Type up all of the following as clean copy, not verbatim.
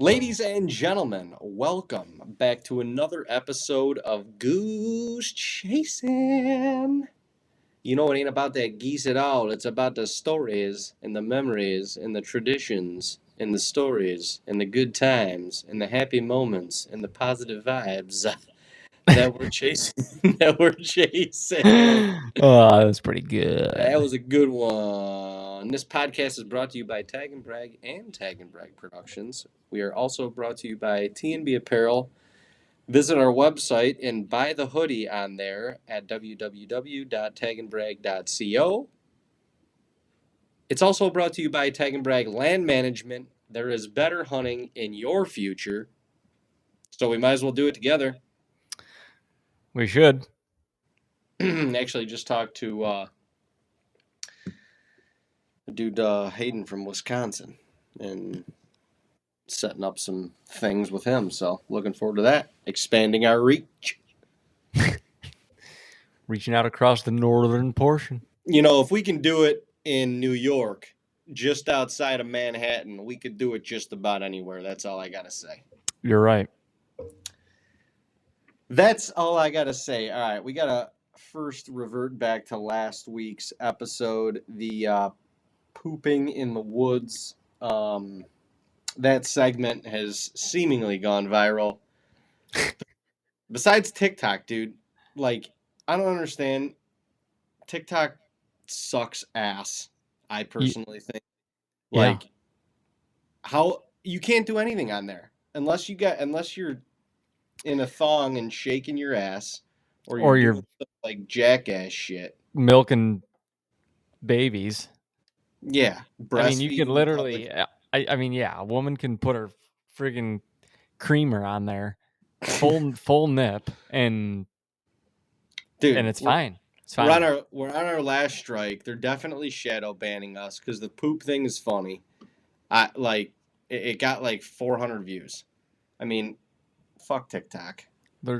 Ladies and gentlemen, welcome back to another episode of Goose Chasing. You know, it ain't about that geese at all. It's about the stories and the memories and the traditions and the stories and the good times and the happy moments and the positive vibes that we're chasing. that we're chasing. Oh, that's pretty good. That was a good one. This podcast is brought to you by TAGNBRAG and TAGNBRAG Productions. We are also brought to you by TNB Apparel. Visit our website and buy the hoodie on there at www.tagendbrag.co. It's also brought to you by TAGNBRAG Land Management. There is better hunting in your future, so we might as well do it together. We should. Actually, just talked to dude Hayden from Wisconsin, and setting up some things with him. So looking forward to that. Expanding our reach. Reaching out across the northern portion. You know, if we can do it in New York, just outside of Manhattan, we could do it just about anywhere. That's all I got to say. You're right. That's all I got to say. All right, we got to first revert back to last week's episode, the pooping in the woods. That segment has seemingly gone viral. Besides TikTok, dude, like, I don't understand. TikTok sucks ass, I personally think. Like, how you can't do anything on there unless you're in a thong and shaking your ass, or you're doing some, like, jackass shit. Milking babies. Yeah, I mean, you can breastfeeding in literally. public. I mean, yeah, a woman can put her friggin' creamer on there, full nip, and Dude, it's fine. It's fine. we're on our last strike. They're definitely shadow banning us because the poop thing is funny. It got like 400 views. I mean, fuck TikTok. I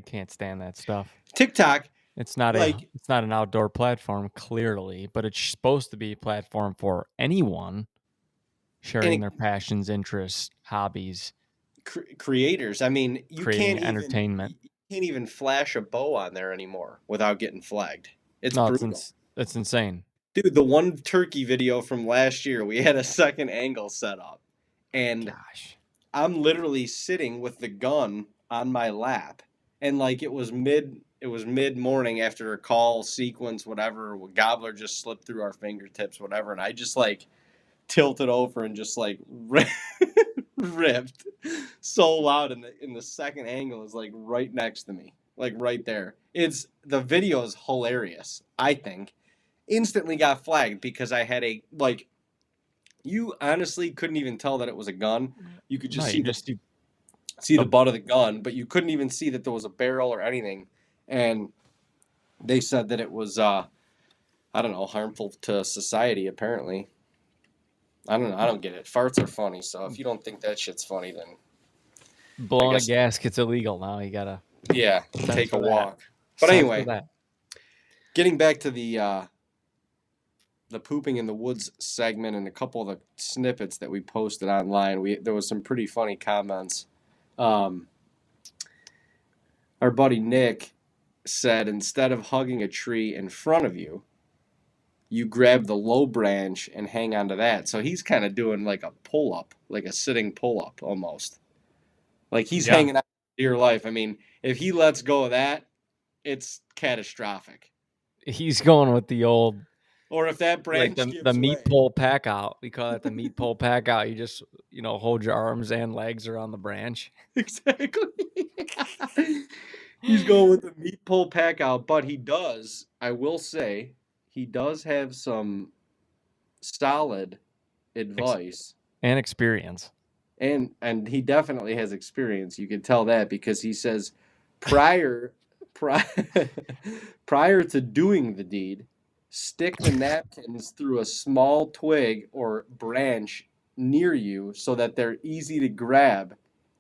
can't stand that stuff. TikTok, It's not like, an outdoor platform, clearly, but it's supposed to be a platform for anyone sharing their passions, interests, hobbies, creators. I mean, creating entertainment. you can't even flash a bow on there anymore without getting flagged. It's No, brutal. it's insane. Dude, the one turkey video from last year, we had a second angle set up, and Gosh. I'm literally sitting with the gun on my lap, and like it was mid morning after a call sequence, whatever. Gobbler just slipped through our fingertips, whatever, and I just like tilted over and just like ripped so loud, and the second angle is like right next to me, like right there. It's the video is hilarious, I think. Instantly got flagged because I had a, like, you honestly couldn't even tell that it was a gun. You could just see the butt of the gun, but you couldn't even see that there was a barrel or anything. And they said that it was I don't know, harmful to society apparently. I don't know. I don't get it. Farts are funny, so if you don't think that shit's funny, then blowing a gasket's illegal now. You gotta take a walk. But anyway, getting back to the pooping in the woods segment and a couple of the snippets that we posted online, there was some pretty funny comments. Our buddy Nick said, instead of hugging a tree in front of you, you grab the low branch and hang onto that. So he's kind of doing like a pull-up, like a sitting pull-up almost. Like he's hanging out for dear life. I mean, if he lets go of that, it's catastrophic. He's going with the old, or if that branch like gives the meat way. pole pack out. We call it the meat pole pack out. You just, hold your arms and legs around the branch. Exactly. He's going with the meat pole pack out, but he does, I will say, he does have some solid advice and experience. And he definitely has experience. You can tell that because he says prior to doing the deed, stick the napkins through a small twig or branch near you so that they're easy to grab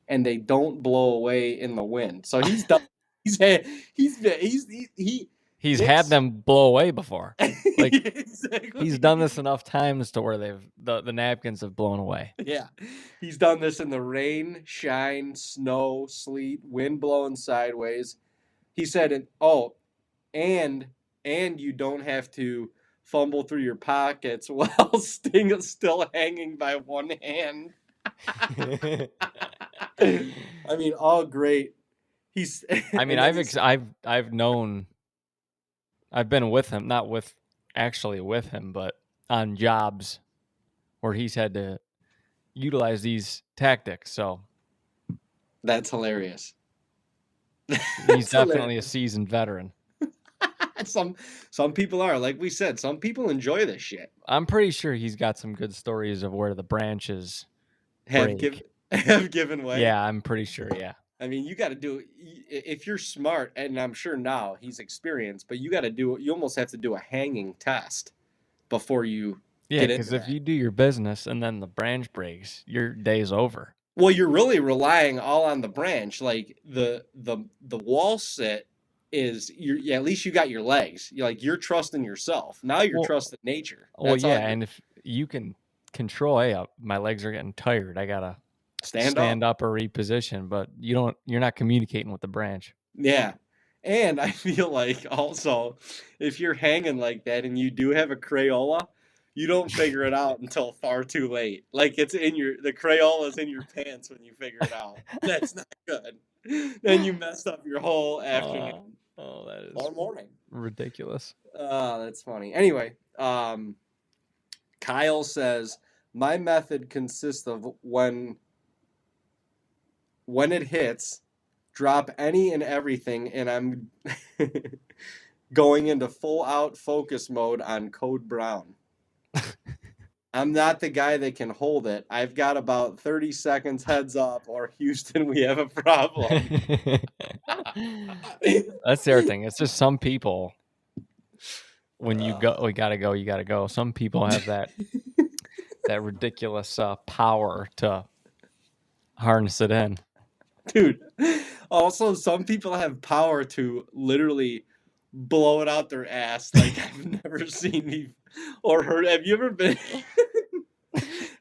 and they don't blow away in the wind. So he's done. He He's had Nick's them blow away before. Like exactly. he's done this enough times to where the napkins have blown away. Yeah, he's done this in the rain, shine, snow, sleet, wind blowing sideways. He said, "Oh, and you don't have to fumble through your pockets while Sting is still hanging by one hand." I mean, all great. He's. I mean, And then he said, I've known, I've been with him, not with actually with him, but on jobs where he's had to utilize these tactics. So "That's hilarious." he's That's definitely a hilarious. seasoned veteran. Some people are, like we said, some people enjoy this shit. I'm pretty sure he's got some good stories of where the branches Have break. give have given way. Yeah, I'm pretty sure. Yeah. I mean, you got to do if you're smart, and I'm sure now he's experienced, but you got to do. You almost have to do a hanging test before you Yeah, get into because if that. you do your business and then the branch breaks, your day's over. Well, you're really relying all on the branch. Like the wall sit is you at least you got your legs. You're trusting yourself. Now you're Well, trusting nature. well, That's all yeah, you're and if you can control, hey, my legs are getting tired. I gotta stand stand up. up or reposition, but you're not communicating with the branch. Yeah. And I feel like also if you're hanging like that and you do have a Crayola, you don't figure it out until far too late. Like the Crayola's in your pants when you figure it out. That's not good. Then you messed up your whole afternoon Oh, that is or morning. ridiculous. That's funny. Anyway, Kyle says my method consists of when it hits, drop any and everything, and I'm going into full out focus mode on Code Brown. I'm not the guy that can hold it. I've got about 30 seconds heads up, or Houston, we have a problem. That's the other thing. It's just some people, when you go, we gotta go, you gotta go. Some people have that ridiculous power to harness it in. Dude, also, some people have power to literally blow it out their ass like I've never seen me or heard. Have you ever been?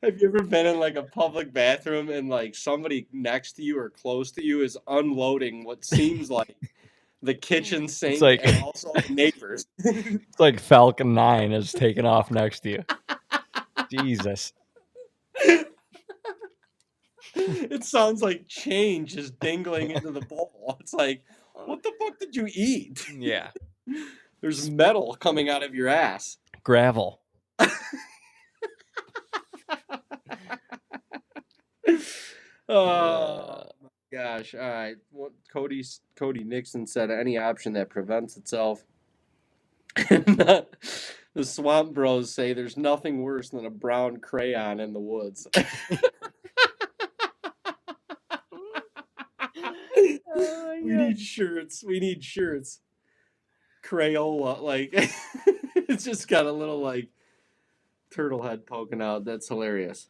Have you ever been in like a public bathroom and like somebody next to you or close to you is unloading what seems like the kitchen It's sink like and also the neighbors? it's like Falcon 9 is taking off next to you. Jesus. It sounds like change is dingling into the bowl. It's like, what the fuck did you eat? Yeah. There's metal coming out of your ass. Gravel. Oh my gosh! All right, what Cody Nixon said: any option that prevents itself. The Swamp Bros say there's nothing worse than a brown crayon in the woods. We need shirts. We need shirts. Crayola, like it's just got a little like turtle head poking out. That's hilarious.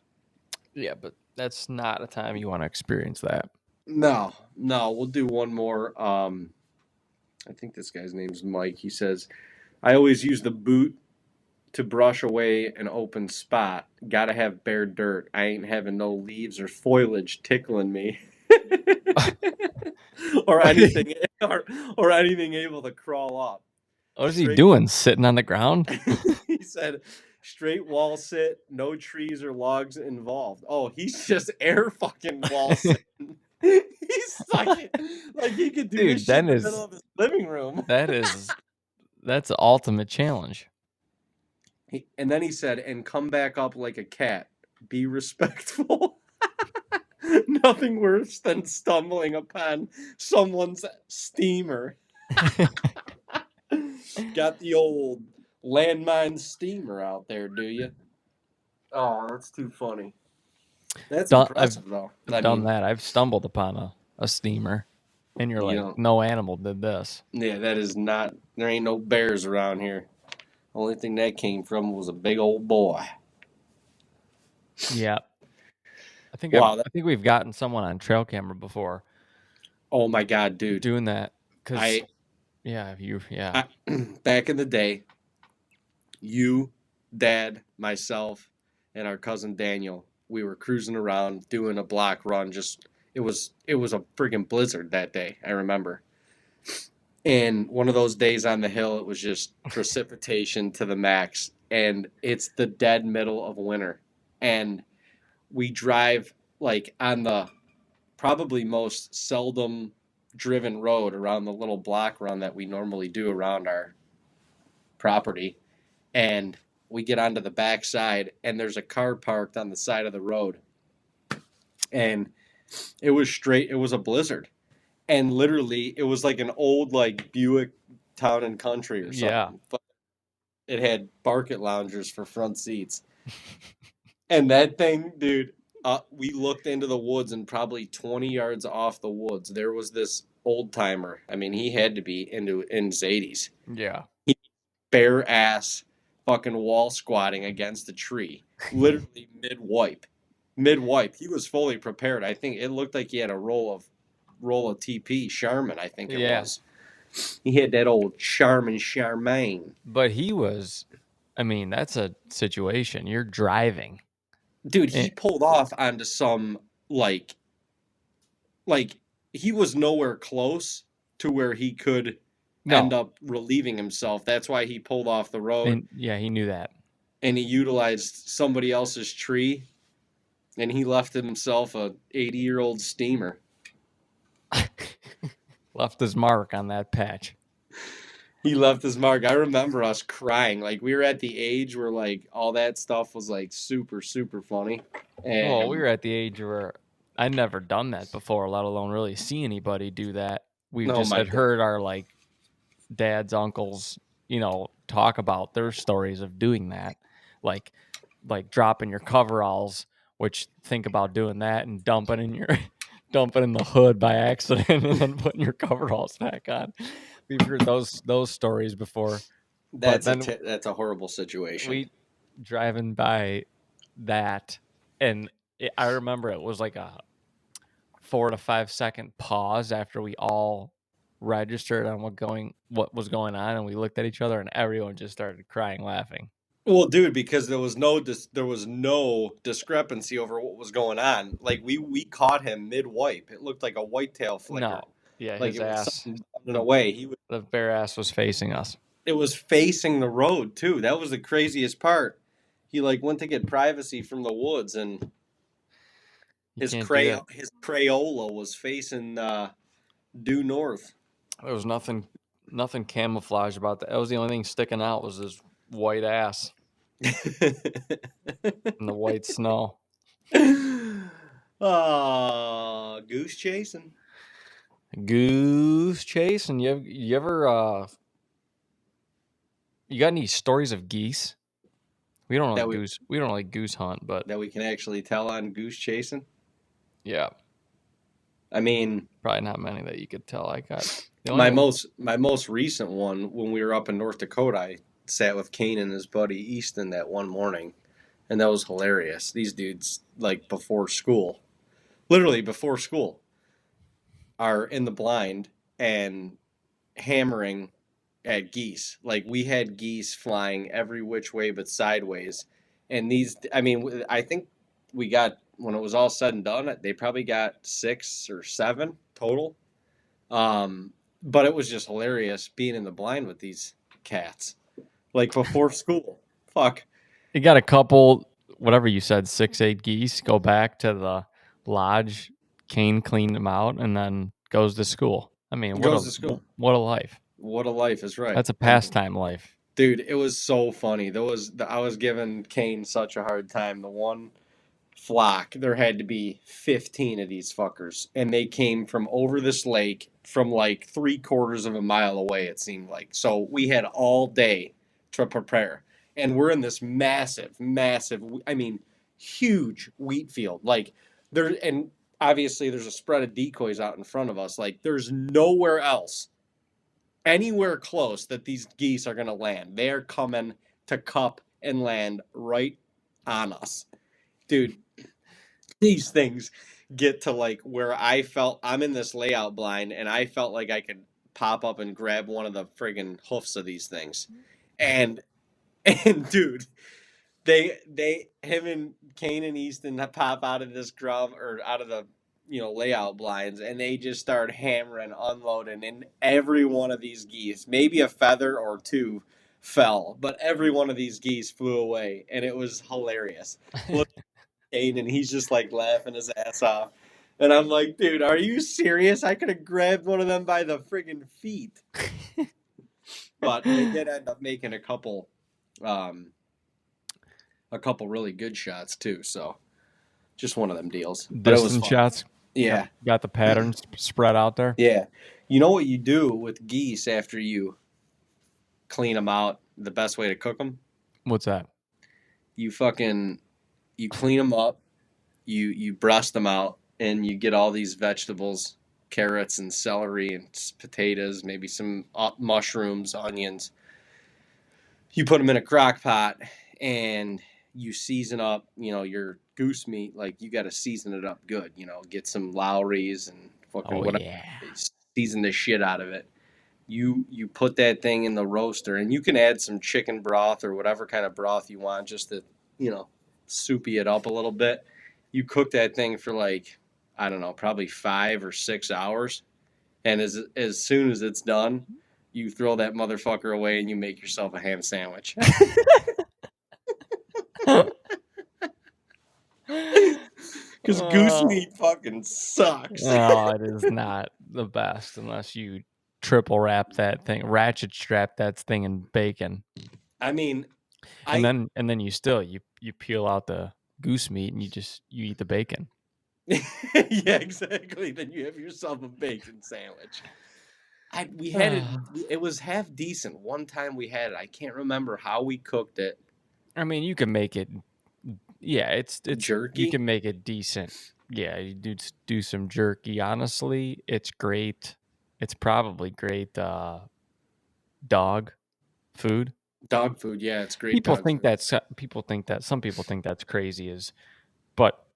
Yeah, but that's not a time you want to experience that. No, we'll do one more. I think this guy's name's Mike. He says, I always use the boot to brush away an open spot. Gotta have bare dirt. I ain't having no leaves or foliage tickling me. or anything or anything able to crawl up. What is he Straight doing? Sitting on the ground? He said straight wall sit, no trees or logs involved. Oh, he's just air fucking wall sitting. He's stuck it. Like he could do this Dude, shit in the middle of his living room. that's the ultimate challenge. And then he said, and come back up like a cat. Be respectful. Nothing worse than stumbling upon someone's steamer. Got the old landmine steamer out there, do you? Oh, that's too funny. That's impressive, though. I've done that. I've stumbled upon a steamer, and you're you like, know, no animal did this. yeah, that is not. There ain't no bears around here. Only thing that came from was a big old boy. Yeah, Wow. I think we've gotten someone on trail camera before Oh my God, dude. doing that because Yeah, Back in the day, you, Dad, myself, and our cousin Daniel, we were cruising around doing a block run. Just it was a freaking blizzard that day. I remember. And one of those days on the hill, it was just precipitation to the max, and it's the dead middle of winter, and we drive like on the probably most seldom driven road around the little block run that we normally do around our property, and we get onto the back side, and there's a car parked on the side of the road, and it was a blizzard, and literally it was like an old like Buick Town and Country or yeah. something. It had bucket loungers for front seats. And that thing, dude, we looked into the woods, and probably 20 yards off the woods, there was this old timer. I mean, he had to be in his 80s. Yeah. He bare ass fucking wall squatting against the tree, literally mid wipe. He was fully prepared. I think it looked like he had a roll of TP Charmin. I think it Yeah. was. He had that old Charmaine. But he was, I mean, that's a situation. You're driving. Dude, he Eh, pulled off onto some like like he was nowhere close to where he could end no. up relieving himself. That's why he pulled off the road, And yeah, he knew that. and he utilized somebody else's tree, and he left himself a 80-year-old steamer. Left his mark on that patch. He left his mark. I remember us crying. Like, we were at the age where like all that stuff was like super super funny. Well, we And were at the age where I'd never done that before, let alone really see anybody do that. We oh just my had god. heard our like dads, uncles, talk about their stories of doing that. Like dropping your coveralls, which think about doing that and dumping in your dumping in the hood by accident and then putting your coveralls back on. We've heard those stories before. But then That's a horrible situation. we driving by that, and I remember it was like a 4 to 5 second pause after we all registered on what was going on, and we looked at each other, and everyone just started crying, laughing. Well, dude, because there was no discrepancy over what was going on. Like, we caught him mid wipe. It looked like a whitetail No, flicker. yeah, Like his it was ass, something in the a way. He was the bare ass was facing us. It was facing the road too. That was the craziest part. He like went to get privacy from the woods, and You can't do that. his Crayola was facing due north. There was nothing camouflage about that. That was the only thing sticking out was his white ass in the white snow. Goose chasing. Goose chase, and you ever you got any stories of geese? We don't that like we goose. We don't like goose hunt, but that we can actually tell on goose chasing. yeah, I mean, probably not many that you could tell. I got the only one. my most recent one, when we were up in North Dakota, I sat with Kane and his buddy Easton that one morning, and that was hilarious. These dudes, like, literally before school, are in the blind and hammering at geese. Like, we had geese flying every which way but sideways, and I mean, I think we got, when it was all said and done, they probably got 6 or 7 total. But it was just hilarious being in the blind with these cats, like before school. Fuck. You got a couple, whatever you said, 6, 8 geese. Go back to the lodge. Kane cleaned them out, and then goes to school. I mean, Goes to school. what a life. What a life is right. That's a I mean, pastime life. dude, it was so funny. I was giving Kane such a hard time. The one flock, there had to be 15 of these fuckers, and they came from over this lake from like 3/4 of a mile away, it seemed like. So we had all day to prepare, and we're in this massive, I mean, huge wheat field. Like, and obviously there's a spread of decoys out in front of us. Like, there's nowhere else anywhere close that these geese are going to land. They're coming to cup and land right on us. Dude, these things get to like where I felt I'm in this layout blind, and I felt like I could pop up and grab one of the friggin' hoofs of these things, and dude, him and Kane and Easton pop out of this drum or out of the layout blinds, and they just start hammering, unloading, and every one of these geese, maybe a feather or two, fell, but every one of these geese flew away, and it was hilarious. Look at Kane, and he's just like laughing his ass off. And I'm like, dude, are you serious? I could have grabbed one of them by the friggin' feet. But they did end up making a couple really good shots too. So just one of them deals. But it was Distance fun. shots. Yeah. Got the patterns spread out there. Yeah. You know what you do with geese after you clean them out? The best way to cook them? What's that? You clean them up, you breast them out, and you get all these vegetables, carrots and celery and potatoes, maybe some mushrooms, onions. You put them in a crock pot and you season up, your goose meat. Like, you got to season it up good, get some Lowry's and fucking whatever. Yeah. Season the shit out of it. You put that thing in the roaster, and you can add some chicken broth or whatever kind of broth you want, just to, soupy it up a little bit. You cook that thing for like, I don't know, probably 5 or 6 hours. And as soon as it's done, you throw that motherfucker away and you make yourself a ham sandwich. Because goose meat fucking sucks. No, it is not the best unless you triple wrap that thing, ratchet strap that thing in bacon. I mean, and then you peel out the goose meat and you eat the bacon. Yeah, exactly. Then you have yourself a bacon sandwich. We had it. It was half decent. One time we had it. I can't remember how we cooked it. I mean, you can make it. Yeah, it's jerky. You can make it decent. Yeah, you do some jerky. Honestly, it's great. It's probably great dog food. Dog food, yeah, it's great. People dog think food. some people think that's crazy, but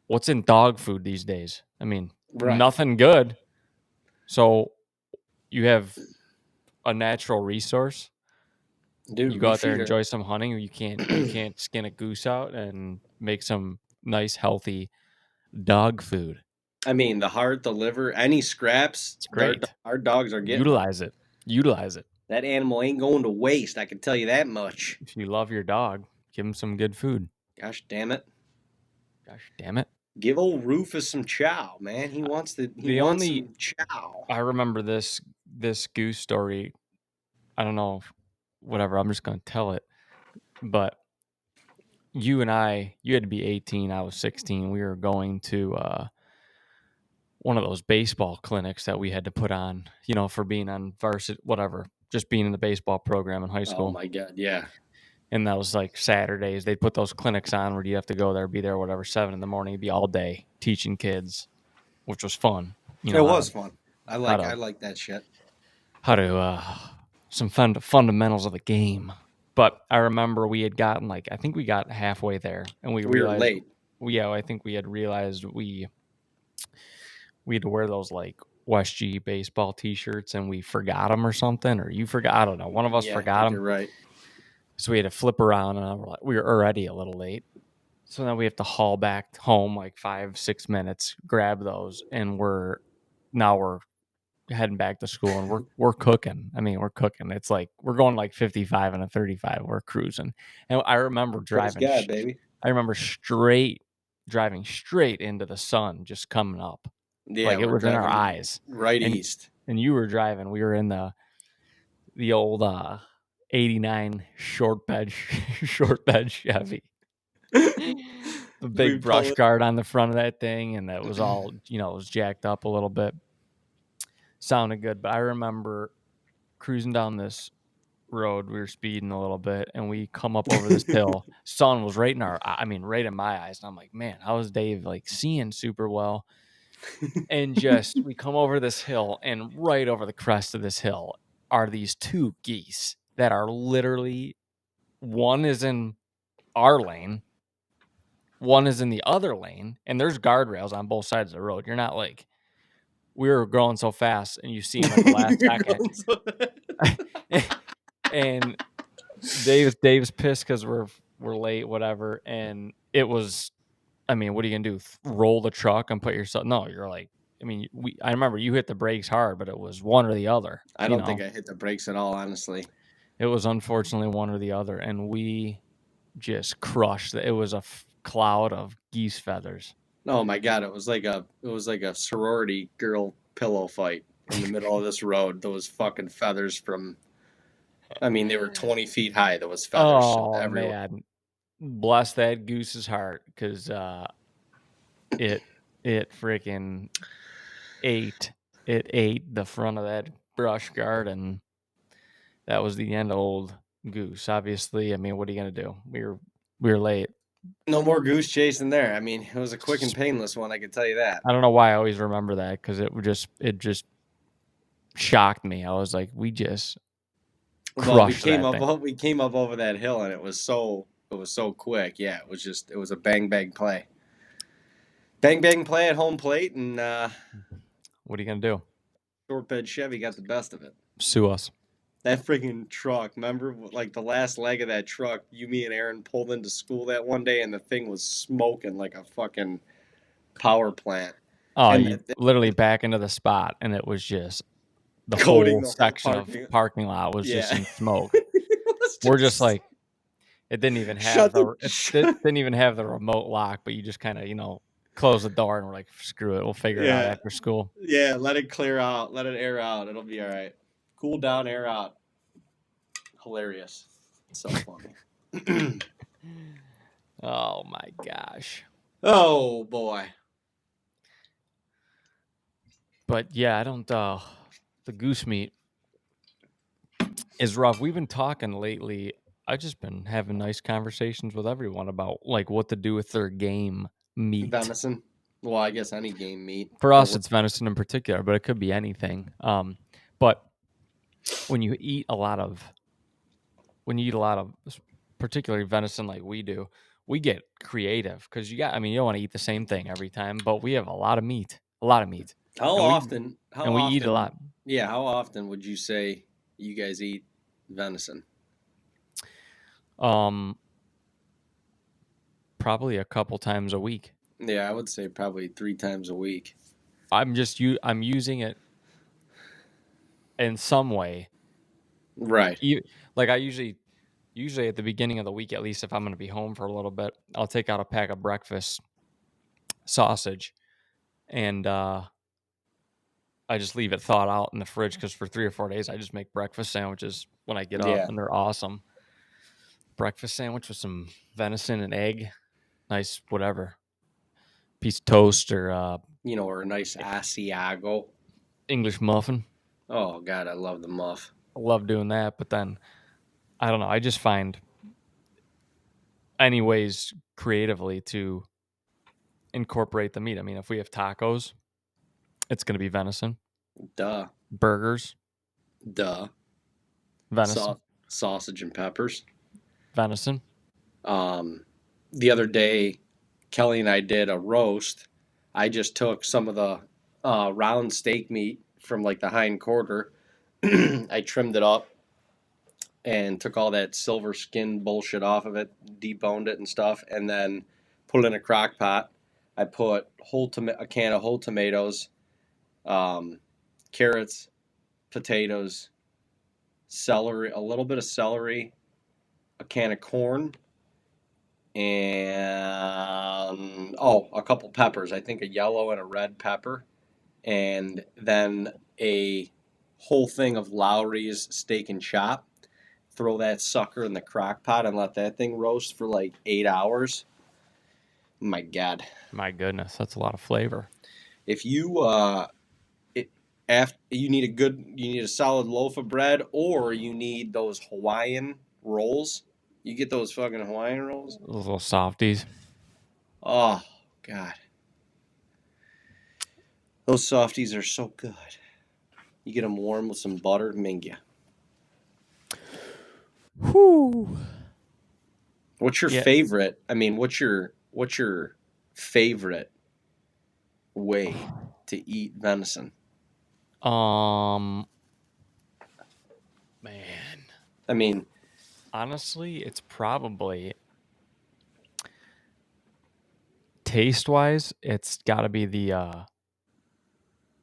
what's in dog food these days? I mean, Right. Nothing good. So you have a natural resource. Dude, you go out there, enjoy some hunting. You can't skin a goose out and make some nice, healthy dog food. I mean, the heart, the liver, any scraps, It's great. Our dogs are getting. Utilize it. That animal ain't going to waste. I can tell you that much. If you love your dog, give him some good food. Gosh damn it. Give old Rufus some chow, man. He wants some chow. I remember this goose story. I don't know, whatever. I'm just going to tell it. But you had to be 18. I was 16. We were going to one of those baseball clinics that we had to put on, for being on varsity, whatever, just being in the baseball program in high school. Oh my God, yeah. And that was like Saturdays. They'd put those clinics on where you have to go there, be there, whatever, 7 a.m, be all day teaching kids, which was fun. It was fun. I like that shit. How to some fundamentals of the game. But I remember we had gotten I think we got halfway there, and we realized, were late. I think we had realized we had to wear those West G baseball T-shirts, and we forgot them or something, or you forgot. I don't know. One of us forgot them. You're right. So we had to flip around, and we were already a little late. So now we have to haul back home 5-6 minutes, grab those, and we're heading back to school, and we're cooking. I mean, we're cooking. It's we're going 55 and a 35. We're cruising, and I remember driving. God, baby. I remember driving straight into the sun, just coming up. Yeah, it was in our eyes. Right east. And you were driving. We were in the old 89 short bed Chevy. The big brush guard on the front of that thing, and that was all, it was jacked up a little bit. Sounded good, but I remember cruising down this road. We were speeding a little bit, and we come up over this hill. Sun was right in right in my eyes. And I'm like, man, how is Dave seeing super well? And we come over this hill, and right over the crest of this hill are these 2 geese that are literally, one is in our lane, one is in the other lane, and there's guardrails on both sides of the road. You're not we were going so fast, and you see him at the last You're second, going so and Dave's pissed because we're late, whatever. And it was, I mean, what are you gonna do? Roll the truck and put yourself? No, you're like, I mean, I remember you hit the brakes hard, but it was one or the other. I don't think I hit the brakes at all, honestly. It was unfortunately one or the other, and we just crushed it. It was a cloud of geese feathers. Oh my God, it was like a sorority girl pillow fight in the middle of this road. Those fucking feathers from, I mean, they were 20 feet high. Those feathers just Oh everywhere. man, bless that goose's heart, because it freaking ate the front of that brush guard, and that was the end of old Goose. Obviously, I mean, what are you gonna do? We were late. No more goose chasing there. I mean, it was a quick and painless one, I can tell you that. I don't know why I always remember that, because it just shocked me. I was like, we just Well, crushed that thing. we came up over that hill, and it was so quick. Yeah, it was a bang bang play. Bang bang play at home plate, and What are you gonna do? short bed Chevy got the best of it. Sue us. That freaking truck, remember, like the last leg of that truck, you, me, and Aaron pulled into school that one day, and the thing was smoking like a fucking power plant. Oh, And you literally back into the spot, and it was just the coating whole the whole section of parking lot was just Yeah. in smoke. It was We're just like, it didn't even have didn't even have the remote lock, but you just kind of close the door, and we're like, screw it, we'll figure it out Yeah. after school. Yeah, let it clear out. Let it air out. It'll be all right. Cool down, air out. Hilarious. So funny. Oh my gosh. Oh, boy. But yeah, I don't the goose meat is rough. We've been talking lately. I've just been having nice conversations with everyone about like what to do with their game meat. Venison. Well, I guess any game meat. For us, it's venison in particular, but it could be anything. But when you eat a lot of particularly venison like we do, we get creative because you don't want to eat the same thing every time, but we have a lot of meat. How And often? we eat a lot. Yeah, how often would you say you guys eat venison? Probably a couple times a week. Yeah, I would say probably 3 times a week. I'm using it in some way. Right. Like I usually at the beginning of the week, at least if I'm going to be home for a little bit, I'll take out a pack of breakfast sausage, and I just leave it thawed out in the fridge, because for 3 or 4 days I just make breakfast sandwiches when I get up, Yeah. and they're awesome. Breakfast sandwich with some venison and egg, nice whatever, piece of toast, or Or a nice Asiago. English muffin. Oh, God, I love the muff. I love doing that, but then I don't know. I just find any ways creatively to incorporate the meat. I mean, if we have tacos, it's going to be venison. Duh. Burgers, venison. Sausage and peppers. Venison. The other day, Kelly and I did a roast. I just took some of the round steak meat from like the hind quarter. I trimmed it up and took all that silver skin bullshit off of it, deboned it and stuff, and then put it in a crock pot. I put a can of whole tomatoes, carrots, potatoes, celery, a little bit of celery, a can of corn, and a couple peppers. I think a yellow and a red pepper, and then a whole thing of Lowry's steak and chop. Throw that sucker in the crock pot and let that thing roast for like 8 hours. My God. My goodness, that's a lot of flavor. If you you need a solid loaf of bread, or you need those Hawaiian rolls. You get those fucking Hawaiian rolls. Those little softies. Oh God. Those softies are so good. You get them warm with some butter, mingia. Whoo. What's your favorite? I mean, what's your favorite way to eat venison? Man, I mean, honestly, it's probably taste-wise, it's got to be the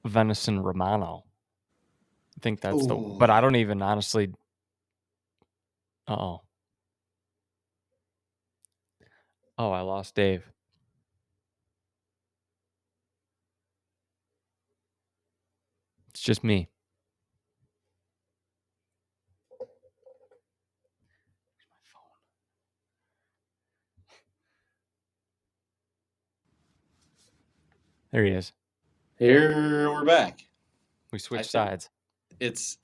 venison Romano. I think that's but ooh, I don't even honestly. Oh, oh, I lost Dave. It's just me. There he is. here we're back. We I switched think sides. it's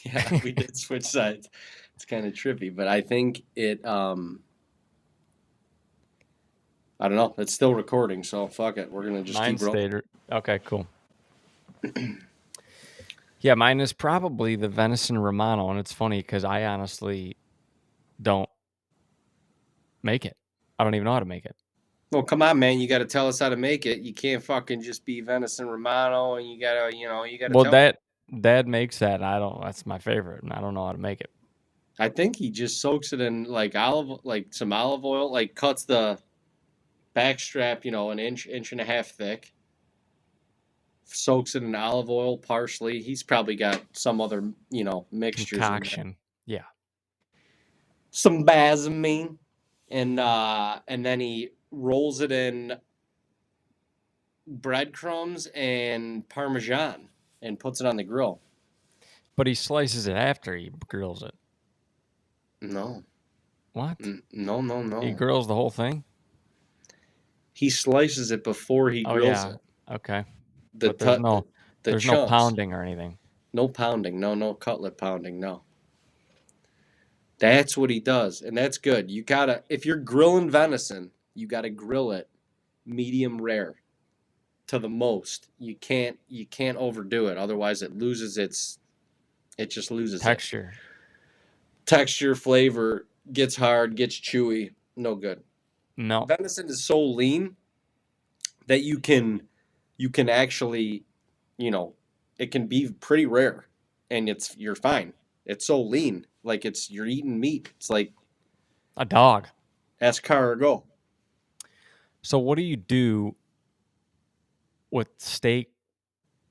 yeah, we did switch sides. It's kind of trippy, but I think it I don't know. It's still recording, so fuck it. We're gonna just Mine keep rolling. stayed. Okay, cool. Yeah, mine is probably the venison Romano, and it's funny because I honestly don't make it. I don't even know how to make it. Well, come on, man. You got to tell us how to make it. You can't fucking just be venison Romano, and you gotta Well, tell me. Dad makes that, and I don't. That's my favorite, and I don't know how to make it. I think he just soaks it in like some olive oil, like cuts the back strap, an inch and a half thick, soaks it in olive oil, parsley. He's probably got some other, mixtures in there. Concoction. Yeah. Some basamine, and then he rolls it in breadcrumbs and parmesan and puts it on the grill. But he slices it after he grills it. No, What? no, no, He no. grills the whole thing? He slices it before he Oh grills yeah. it. Okay. The But there's tut no the there's no chunks. pounding or anything. No pounding. No cutlet pounding. No. That's what he does, and that's good. You gotta if you're grilling venison, you gotta grill it medium rare to the most. You can't overdo it, otherwise it just loses it. Texture. Texture, flavor, gets hard, gets chewy, no good. No. Venison is so lean that you can actually, you know, it can be pretty rare and you're fine. It's so lean, like you're eating meat. It's like A dog. escargot. So what do you do with steak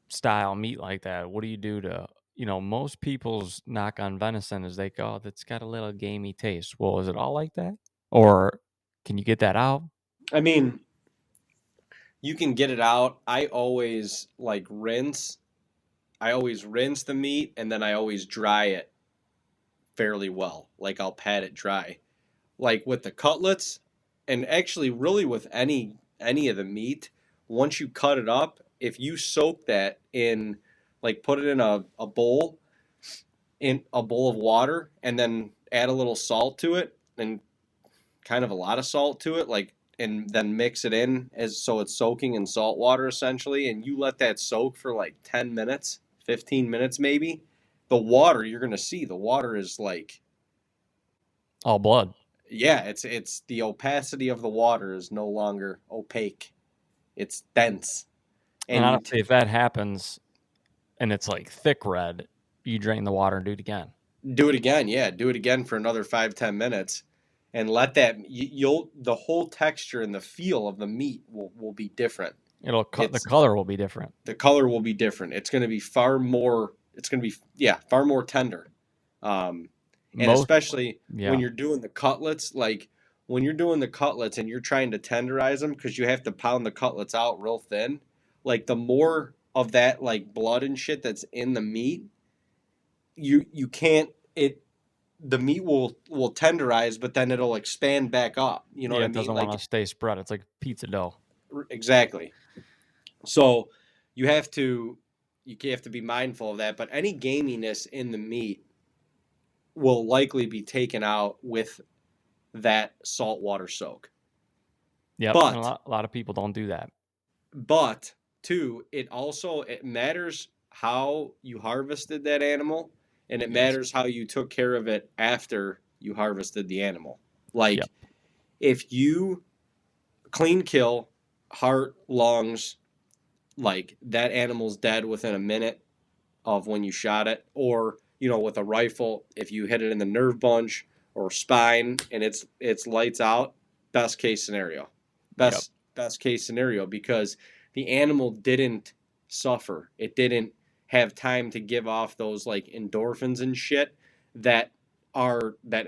style meat like that? What do you do to, most people's knock on venison is they go, oh, that's got a little gamey taste. Well, is it all like that? Or can you get that out? I mean, you can get it out. I always rinse the meat and then I always dry it fairly well. Like I'll pat it dry. Like with the cutlets, and actually really with any of the meat, once you cut it up, if you soak that in, like put it in a bowl of water and then add a little salt to it and kind of a lot of salt to it, like, and then mix it in as so it's soaking in salt water essentially, and you let that soak for like 10 minutes, 15 minutes maybe. The water, you're going to see the water is like, All blood. yeah, it's the opacity of the water is no longer opaque. It's dense. And And honestly, if that happens and it's like thick red, you drain the water and do it again. do it again. Yeah, do it again for another 5-10 minutes, and let that you'll the whole texture and the feel of the meat will be different. The It's color will be different. the color will be different. It's going to be far more. It's going to be, yeah, far more tender. Um, and Most, especially when yeah. you're doing the cutlets, like when you're doing the cutlets and you're trying to tenderize them because you have to pound the cutlets out real thin. Like the more of that like blood and shit that's in the meat, you can't it the meat will tenderize, but then it'll expand back up. You know what Yeah, I it mean? doesn't want Like to stay spread. It's like pizza dough. exactly. So you have to you have to be mindful of that. But any gaminess in the meat will likely be taken out with that saltwater soak. Yep. And But a lot of people don't do that. but too, it matters how you harvested that animal, and it Yes. matters how you took care of it after you harvested the animal. Yep. Like if you clean kill, heart, lungs, like that animal's dead within a minute. of when you shot it, or with a rifle, if you hit it in the nerve bunch or spine and it's lights out, best case scenario. Yep. Best case scenario, because the animal didn't suffer. It didn't have time to give off those like endorphins and shit that are that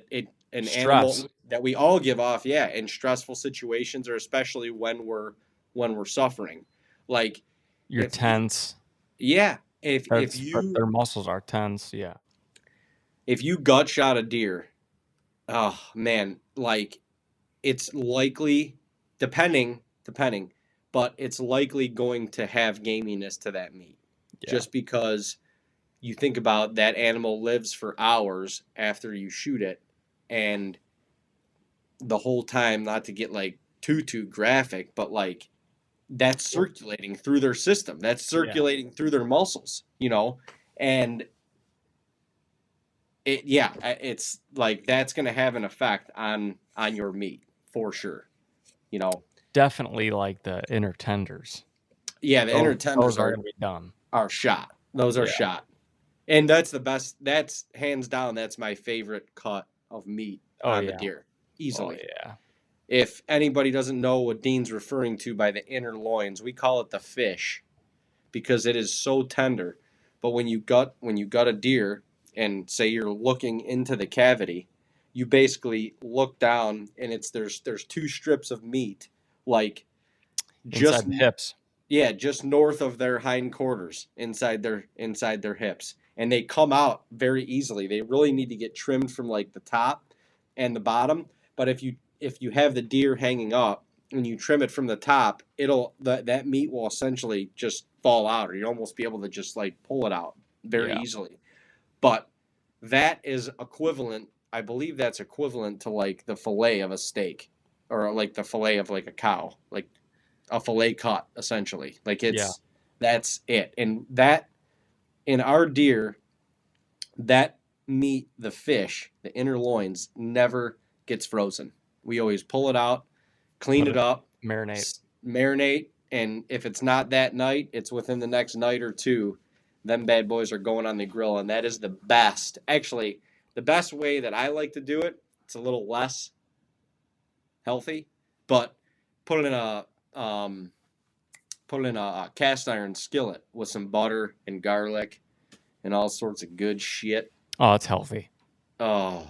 it an Stress. animal that we all give off, yeah, in stressful situations, or especially when we're suffering. Like You're if tense. yeah, if But their muscles are tense. Yeah. if you gut shot a deer, oh man, like it's likely, depending, but it's likely going to have gaminess to that meat. Yeah. Just because you think about that animal lives for hours after you shoot it, and the whole time, not to get like too graphic, but like that's circulating through their system. That's circulating through their muscles, and it's like that's going to have an effect on your meat for sure. Definitely like the inner tenders. Yeah, the inner tenders Those are gonna be done. are shot. Those are shot, and that's the best. That's hands down. That's my favorite cut of meat on the deer, easily. Oh yeah. If anybody doesn't know what Dean's referring to by the inner loins, we call it the fish, because it is so tender. But when you gut a deer and say you're looking into the cavity, you basically look down and there's two strips of meat, like just Inside the hips. yeah, just north of their hindquarters, inside their hips, and they come out very easily. They really need to get trimmed from like the top and the bottom. But if you have the deer hanging up and you trim it from the top, that meat will essentially just fall out, or you almost be able to just like pull it out very easily. But that is equivalent. I believe that's equivalent to like the fillet of a steak, or like the fillet of like a cow, like a fillet cut, essentially. Like that's it. And that, in our deer, that meat, the fish, the inner loins, never gets frozen. We always pull it out, clean it up, marinate, and if it's not that night, it's within the next night or two. Them bad boys are going on the grill, and that is the best. Actually, the best way that I like to do it. It's a little less healthy, but put it in a cast iron skillet with some butter and garlic and all sorts of good shit. Oh, it's healthy. Oh,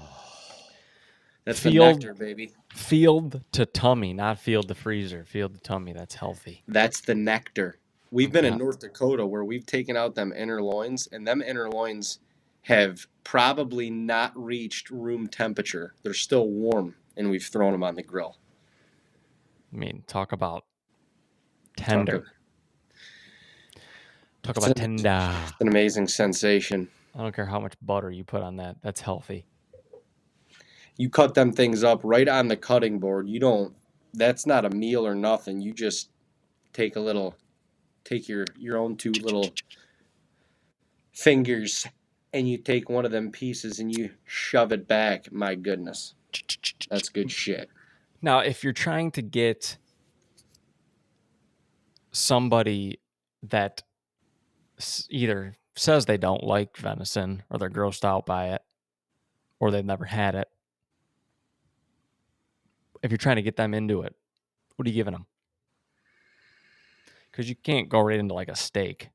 that's the nectar, baby. Field to tummy, not field to freezer. Field to tummy, that's healthy. That's the nectar. We've been in North Dakota where we've taken out them inner loins, and them inner loins have probably not reached room temperature. They're still warm, and we've thrown them on the grill. I mean, talk about tender. Talk about tender. It's an amazing sensation. I don't care how much butter you put on that. That's healthy. You cut them things up right on the cutting board. That's not a meal or nothing. You just take your own two little fingers, and you take one of them pieces and you shove it back. My goodness. That's good shit. Now, if you're trying to get somebody that either says they don't like venison, or they're grossed out by it, or they've never had it, if you're trying to get them into it, what are you giving them? Because you can't go right into like a steak.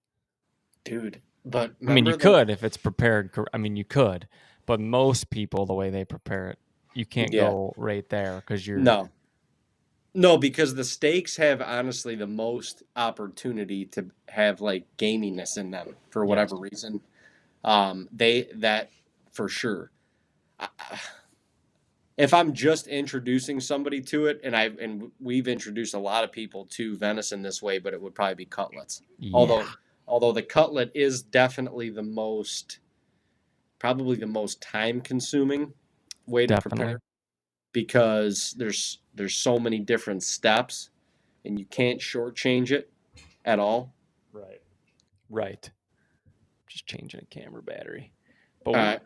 Dude, but I mean, you could if it's prepared. I mean, you could, but most people, the way they prepare it, you can't go right there because you're... No, because the steaks have honestly the most opportunity to have like gaminess in them for whatever reason. That for sure. If I'm just introducing somebody to it, and we've introduced a lot of people to venison this way, but it would probably be cutlets. Yeah. Although the cutlet is definitely probably the most time consuming way to prepare, because there's so many different steps, and you can't shortchange it at all. Right. Just changing a camera battery. But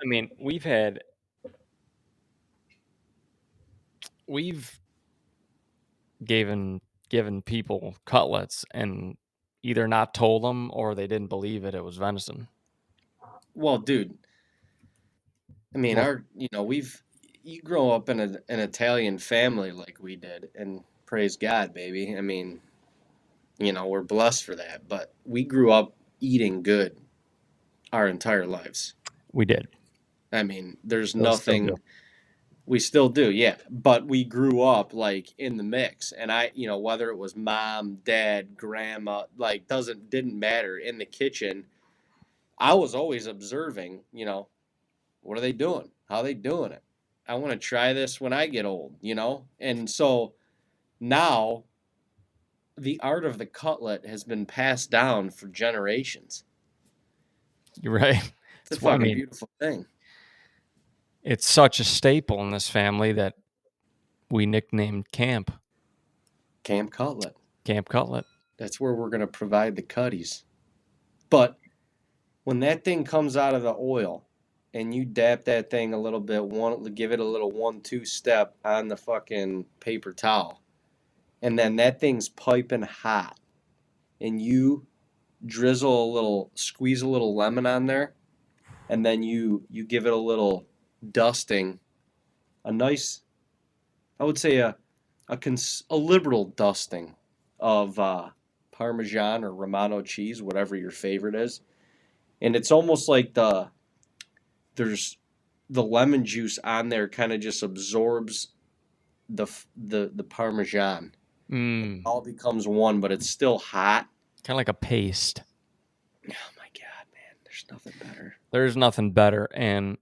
we've given people cutlets, and either not told them or they didn't believe it was venison. Well, dude, I mean, Well, you grow up in an Italian family like we did, and praise God, baby. I mean, we're blessed for that, but we grew up eating good our entire lives. we did. I mean, there's They'll still do. nothing. We still do, yeah. But we grew up like in the mix, and whether it was mom, dad, grandma, like didn't matter in the kitchen. I was always observing. What are they doing? How are they doing it? I want to try this when I get old. And so now the art of the cutlet has been passed down for generations. You're right. It's a I fucking mean, beautiful thing. it's such a staple in this family that we nicknamed Camp Cutlet. Cutlet. That's where we're going to provide the cutties. But when that thing comes out of the oil and you dap that thing a little bit, give it a little 1-2 step on the fucking paper towel, and then that thing's piping hot, and you squeeze a little lemon on there, and then you give it a little dusting, a nice, I would say a liberal dusting of Parmesan or Romano cheese, whatever your favorite is, and it's almost like there's the lemon juice on there kind of just absorbs the Parmesan. It Mm, all becomes one, but it's still hot. kind of like a paste. Oh my God, man! There's nothing better. There's nothing better, and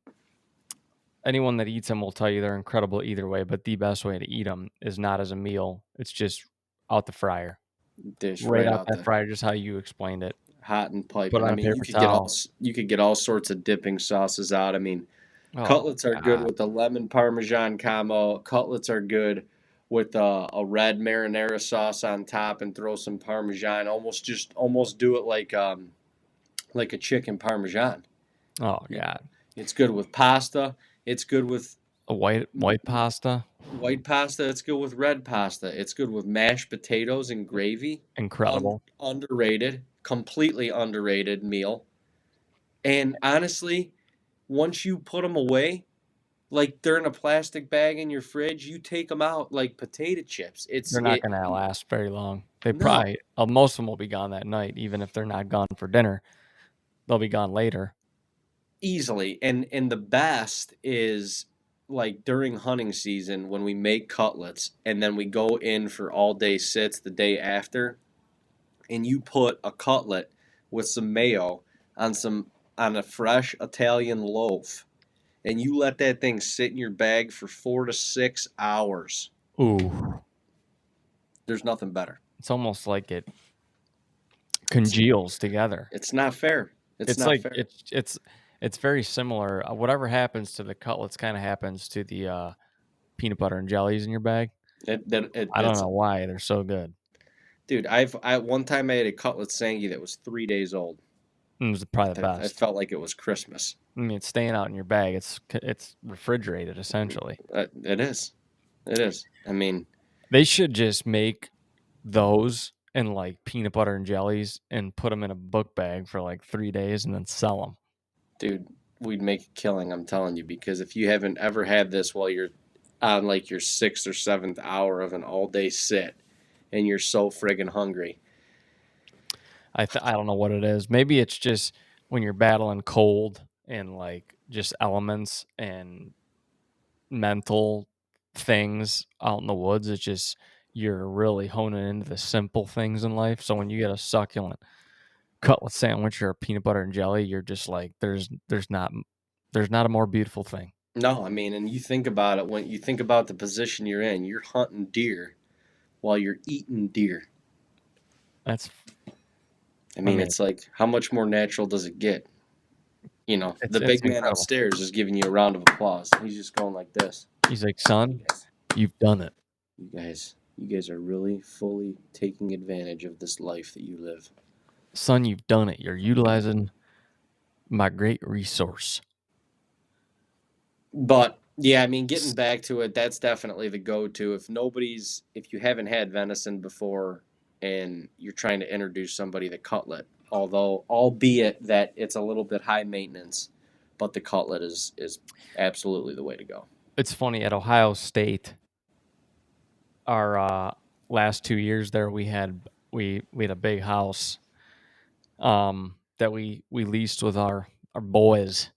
anyone that eats them will tell you they're incredible either way. But the best way to eat them is not as a meal. It's just out the fryer, Dish right right out out that the fryer, just how you explained it. hot and Put piping. it I on a mean, paper towel. you could get all sorts of dipping sauces out. I mean, Oh cutlets are good God, with the lemon Parmesan combo. Cutlets are good with a red marinara sauce on top and throw some Parmesan. Almost do it like a chicken Parmesan. oh You God, It's good with pasta. It's good with a white pasta, white pasta. It's good with red pasta. It's good with mashed potatoes and gravy. incredible. Underrated, completely underrated meal. And honestly, once you put them away, like they're in a plastic bag in your fridge, you take them out like potato chips. They're not going to last very long. They No, probably most of them will be gone that night, even if they're not gone for dinner. They'll be gone later. easily. And the best is like during hunting season when we make cutlets and then we go in for all day sits the day after, and you put a cutlet with some mayo on a fresh Italian loaf, and you let that thing sit in your bag for 4 to 6 hours. Ooh, There's nothing better. it's almost like it It's congeals together. it's not fair. It's It's not like fair. it's very similar. Whatever happens to the cutlets kind of happens to the peanut butter and jellies in your bag. I don't It's know why they're so good. dude. One time I ate a cutlet sangy that was 3 days old. It was probably the I best. felt like it was Christmas. I mean, it's staying out in your bag. It's refrigerated essentially. It is. It is. I mean, They should just make those and like peanut butter and jellies and put them in a book bag for like 3 days and then sell them. dude, we'd make a killing. I'm telling you, because if you haven't ever had this while you're on like your 6th or 7th hour of an all day sit, and you're so friggin' hungry. I don't know what it is. Maybe it's just when you're battling cold and like just elements and mental things out in the woods. It's just you're really honing into the simple things in life. So when you get a succulent cutlet sandwich or a peanut butter and jelly, you're just like there's not a more beautiful thing. No, I mean, and you think about it when you think about the position you're in. You're hunting deer while you're eating deer. That's I I mean, mean it's like how much more natural does it get? The it's big man incredible. upstairs is giving you a round of applause. He's just going like this. He's like, son, you've done it. You guys are really fully taking advantage of this life that you live. Son, you've done it. You're utilizing my great resource. But yeah, I mean, getting back to it, that's definitely the go-to. If you haven't had venison before, and you're trying to introduce somebody to cutlet. Although, albeit that it's a little bit high maintenance, but the cutlet is absolutely the way to go. It's funny, at Ohio State, our last 2 years there, we had a big house that we leased with our boys.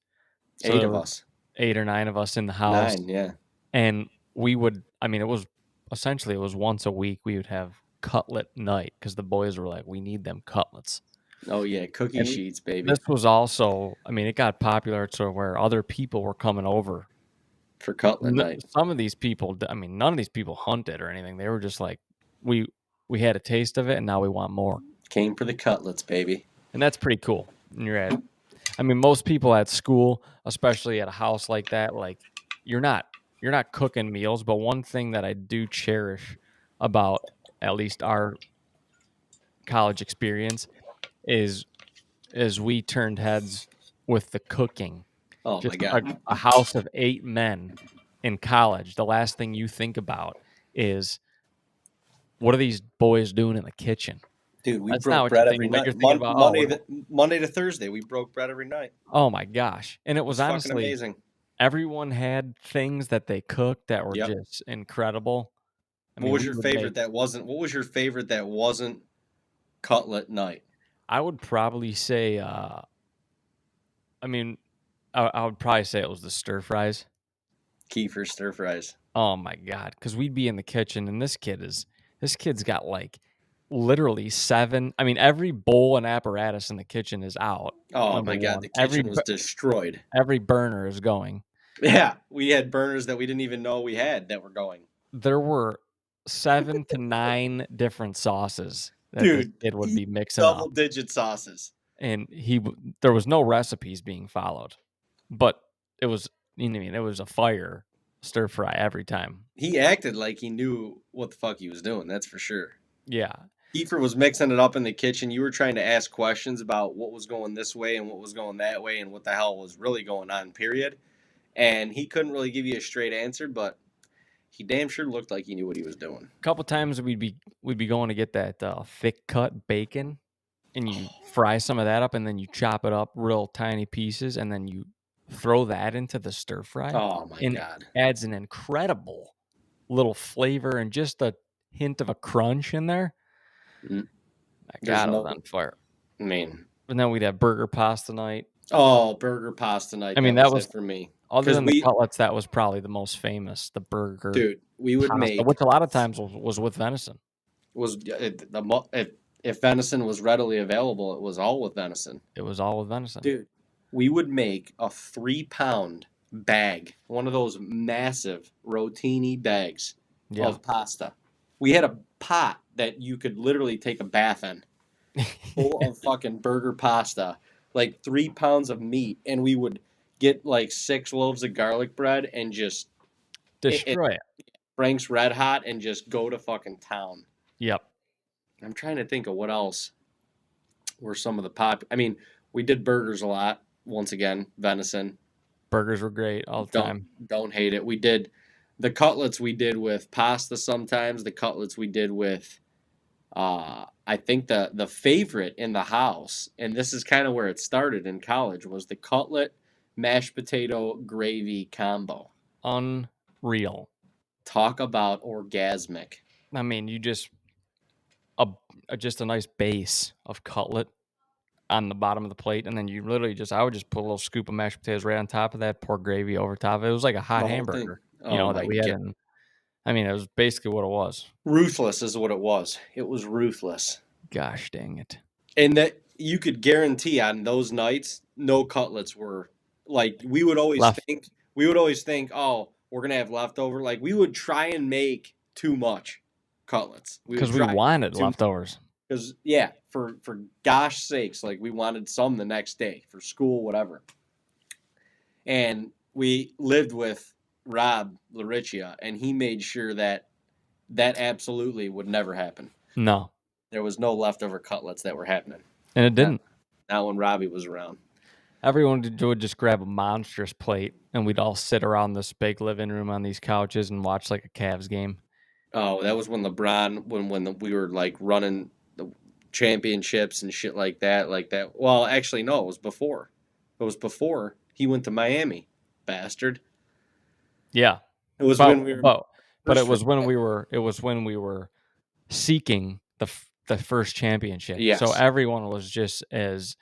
So 8 there of were us, 8 or 9 of us in the house, 9, yeah. and we would, I mean, it was essentially, it was once a week we would have cutlet night because the boys were like, we need them cutlets. Oh yeah, cookie And sheets, baby, this was also, I mean, it got popular to where other people were coming over. for cutlet night. Some of these people, I mean, none of these people hunted or anything. They were just like, we we had a taste of it, and now we want more. Came for the cutlets, baby. And that's pretty cool. And I mean, most people at school, especially at a house like that, like you're not cooking meals. But one thing that I do cherish about at least our college experience is we turned heads with the cooking. Oh my Just god, a house of 8 men in college. The last thing you think about is, what are these boys doing in the kitchen? dude, we That's not broke what you bread think every about. night. You're thinking about, oh, Monday to Thursday, we broke bread every night. oh my gosh. And it It was was fucking honestly, amazing. everyone had things that they cooked that were Yep. just incredible. I What mean, was we your would make, favorite that wasn't? What was your favorite that wasn't cutlet night? I would probably say, I mean, I would probably say it was the stir fries. Kefir stir fries. Oh my god, because we'd be in the kitchen, and this kid's got like literally 7. I mean, every bowl and apparatus in the kitchen is out. Oh Number my god, one, the kitchen was destroyed. every burner is going. Yeah, we had burners that we didn't even know we had that were going. There were 7 to 9 different sauces that this Dude, kid would eat be mixing double up, digit sauces. and there was no recipes being followed, but it was, you know what I mean, it was a fire stir fry every time. He acted like he knew what the fuck he was doing, that's for sure. Yeah. Kiefer was mixing it up in the kitchen. You were trying to ask questions about what was going this way and what was going that way and what the hell was really going on, period. And he couldn't really give you a straight answer, but he damn sure looked like he knew what he was doing. A couple times we'd be going to get that thick cut bacon, and you fry some of that up, and then you chop it up real tiny pieces, and then you throw that into the stir fry, Oh my and it god. adds an incredible little flavor and just a hint of a crunch in there. Mm, My There's God, it was no, on fire. I mean, And then we'd have burger pasta night. oh, burger pasta night. I mean, That that was was, it for me. other Because than the cutlets, that was probably the most famous. The burger dude, we would pasta, make which a lot of times was with venison. was if venison was readily available, it was all with venison. It was all with venison. Dude, we would make a 3 pound bag, one of those massive rotini bags Yeah. of pasta. We had a pot that you could literally take a bath in, full of fucking burger pasta, like 3 pounds of meat, and we would get like 6 loaves of garlic bread and just Destroy it. Frank's Red Hot and just go to fucking town. Yep. I'm trying to think of what else were some of the pop. I mean, we did burgers a lot. Once again, venison. Burgers were great all the time. Don't hate it. We did the cutlets. We did with pasta sometimes. The cutlets we did with. I think the favorite in the house, and this is kind of where it started in college, was the cutlet mashed potato gravy combo. Unreal. Talk about orgasmic. I mean, you just a nice base of cutlet on the bottom of the plate, and then you literally I would just put a little scoop of mashed potatoes right on top of that, pour gravy over top of it. It was like a hot The whole hamburger, thing. Oh my that we had god. in. I mean, it was basically what it was. Ruthless is what it was. It was ruthless. Gosh dang it. And that you could guarantee on those nights, no cutlets were like we would always Left. think, oh, we're gonna have leftover. Like we would try and make too much cutlets. Because we wanted leftovers. Because yeah, for gosh sakes, like we wanted some the next day for school, whatever. And we lived with Rob Laricia, and he made sure that absolutely would never happen. No. There was no leftover cutlets that were happening. And it didn't. Not when Robbie was around. Everyone would just grab a monstrous plate, and we'd all sit around this big living room on these couches and watch like a Cavs game. Oh, that was when LeBron we were like running the championships and shit like that. Well, actually, no, it was before. It was before he went to Miami, bastard. Yeah, It was but when we were but but first it for was when we were seeking the first championship. So yes, everyone was just as,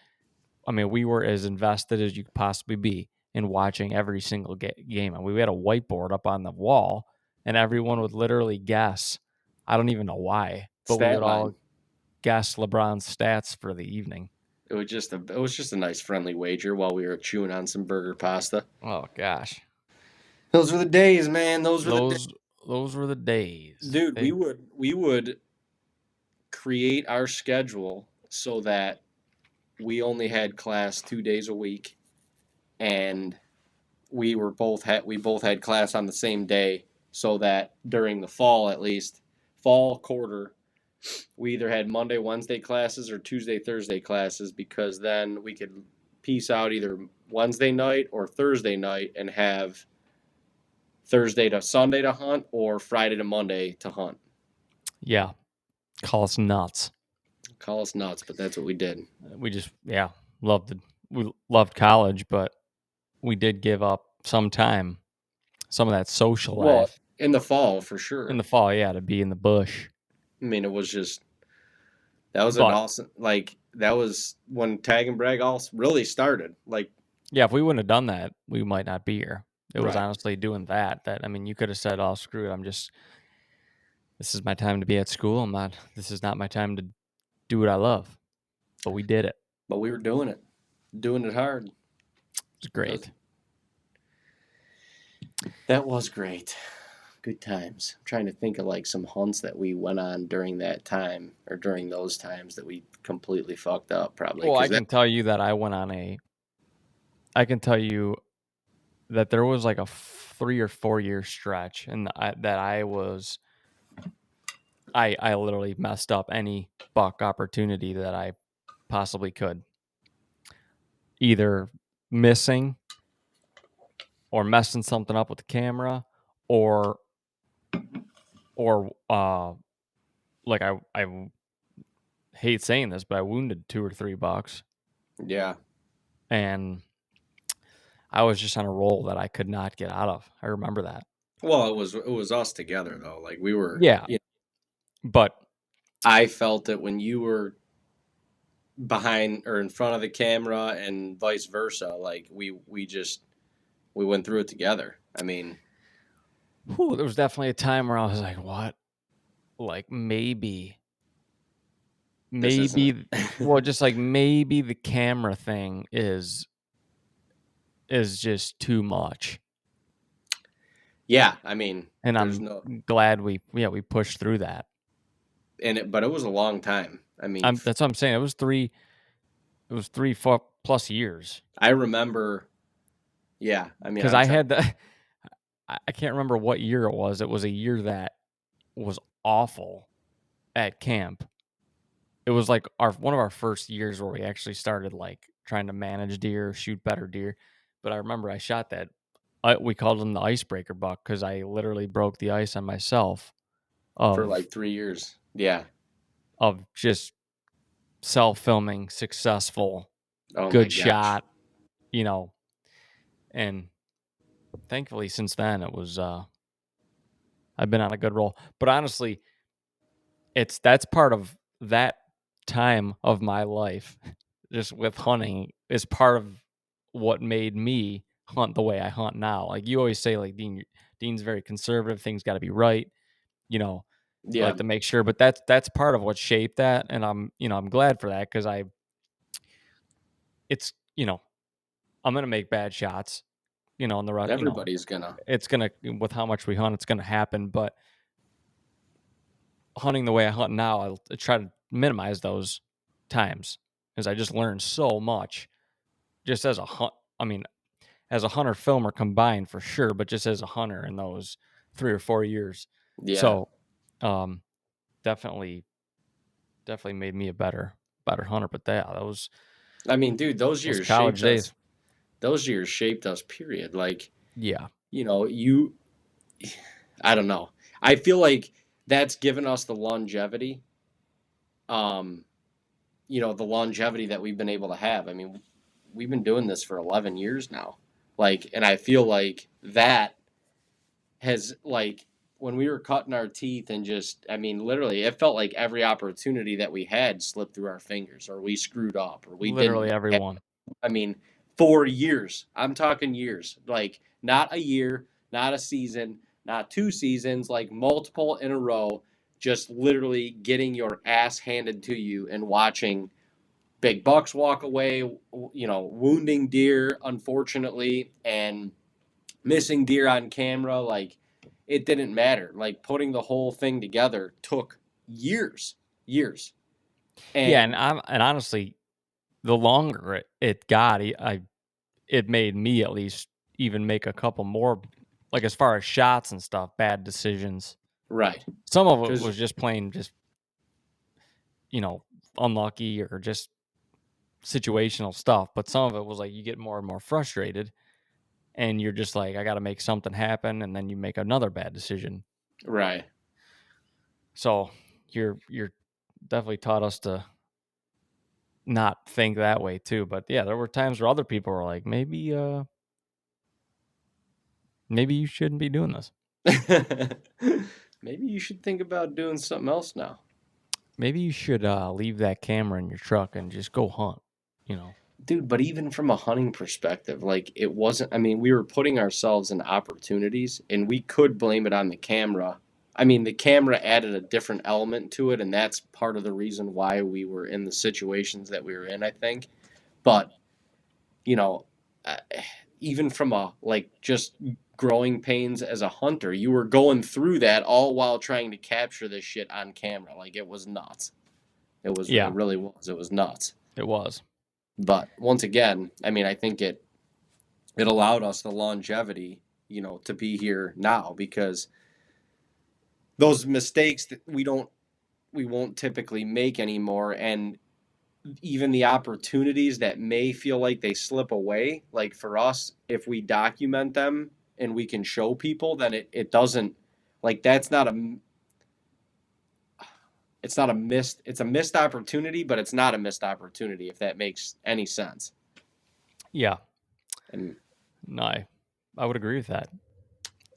I mean, we were as invested as you could possibly be in watching every single game. And we had a whiteboard up on the wall, and everyone would literally guess. I don't even know why, but we stat would all line. guess LeBron's stats for the evening. It was just a nice friendly wager while we were chewing on some burger pasta. Oh gosh, Those were the days, man. Those were the days. those those were the days. Dude, we would create our schedule so that we only had class 2 days a week, and we both had class on the same day, so that during the fall, at least fall quarter, we either had Monday Wednesday classes or Tuesday Thursday classes, because then we could piece out either Wednesday night or Thursday night and have Thursday to Sunday to hunt or Friday to Monday to hunt. Yeah, call us nuts. Call us nuts, but that's what we did. We just, yeah, we loved college, but we did give up some time, some of that social Well, life in the fall for in sure. the fall. Yeah, to be in the bush. I mean, it was just that was an But awesome, like that was when Tag and Brag all really started. Like yeah, if we wouldn't have done that, we might not be here. It was right, honestly doing that, I mean, you could have said, "Oh, screw it. This is my time to be at school. This is not my time to do what I love." But we did it. but we were doing it hard. It was That was, great. that was great. Good times. I'm trying to think of like some hunts that we went on during that time or during those times that we completely fucked up, probably Well, because that. I can tell you that there was like a 3 or 4 year stretch, and I literally messed up any buck opportunity that I possibly could, either missing or messing something up with the camera, or like I hate saying this, but I wounded 2 or 3 bucks, Yeah. and I was just on a roll that I could not get out of. I remember that. Well, it was us together though. Like we were. Yeah, but I felt it when you were behind or in front of the camera and vice versa. Like we went through it together. I mean, there was definitely a time where I was like, "What? Like this isn't. maybe, well, just like maybe the camera thing is just too much." Yeah, I mean, And there's I'm no glad we pushed through that. but it was a long time. I mean, That's what I'm saying. It was 3 4 plus years, I remember. Yeah, I mean, because I'm I trying. had the I can't remember what year it was. It was a year that was awful at camp. It was like one of our first years where we actually started like trying to manage deer, shoot better deer. But I remember I shot that. We called him the icebreaker buck because I literally broke the ice on myself For of like 3 years. Yeah. just self filming, successful, Oh my good gosh. shot, and thankfully since then it was I've been on a good roll. But honestly, that's part of that time of my life, just with hunting, is part of what made me hunt the way I hunt now. Like you always say, like Dean's very conservative. Things got to be right. You know, I Yeah. like to make sure, but that's part of what shaped that, and I'm glad for that, because it's I'm gonna make bad shots. On the rut. Everybody's gonna. It's gonna, with how much we hunt, it's gonna happen. But hunting the way I hunt now, I try to minimize those times, because I just learned so much just as a hunt. I mean, as a hunter filmer combined for sure, but just as a hunter in those 3 or 4 years. Yeah. So, um, definitely, definitely made me a better hunter. But that was I mean, dude, those college days. those years shaped us, period. Like, Yeah, you know, you I don't know. I feel like that's given us the longevity, um, the longevity that we've been able to have. I mean, we've been doing this for 11 years now. Like, and I feel like that has, like, when we were cutting our teeth and just, I mean, literally, it felt like every opportunity that we had slipped through our fingers, or we screwed up, or we didn't. Literally everyone. I mean, for years. I'm talking years. Like, not a year, not a season, not 2 seasons, like multiple in a row, just literally getting your ass handed to you and watching big bucks walk away, wounding deer, unfortunately, and missing deer on camera. Like, it didn't matter. Like, putting the whole thing together took years, years. Yeah, And and honestly, the longer it got, it made me at least even make a couple more, like as far as shots and stuff, bad decisions. right, Some of it because was just plain just, you know, unlucky or just situational stuff, but some of it was like you get more and more frustrated and you're just like, I got to make something happen, and then you make another bad decision. right. So you're definitely taught us to not think that way too. But yeah, there were times where other people were like, maybe you shouldn't be doing this. Maybe you should think about doing something else now. Maybe you should leave that camera in your truck and just go hunt, you know. Dude, but even from a hunting perspective, like, it wasn't, I mean, we were putting ourselves in opportunities, and we could blame it on the camera. I mean, the camera added a different element to it, and that's part of the reason why we were in the situations that we were in, I think. But, you know, uh, even from a, like, just growing pains as a hunter, you were going through that all while trying to capture this shit on camera. Like, it was nuts. It Yeah, really was. It was nuts. it was. But once again, I mean, I think it allowed us the longevity, to be here now, because those mistakes that we won't typically make anymore, and even the opportunities that may feel like they slip away, like for us, if we document them and we can show people, then it doesn't, like, that's not a it's not a missed it's a missed opportunity, but it's not a missed opportunity, if that makes any sense. Yeah, And no, I would agree with that.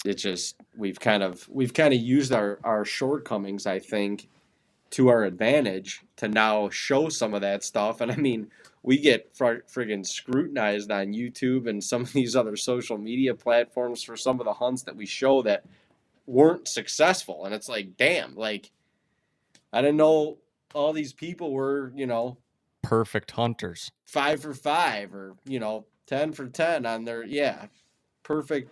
it's just, we've kind of used our shortcomings, I think, to our advantage to now show some of that stuff. And I mean, we get friggin' scrutinized on YouTube and some of these other social media platforms for some of the hunts that we show that weren't successful. And it's like, damn, like, I didn't know all these people were, Perfect hunters. 5 for 5, or 10 for 10 on their, yeah, perfect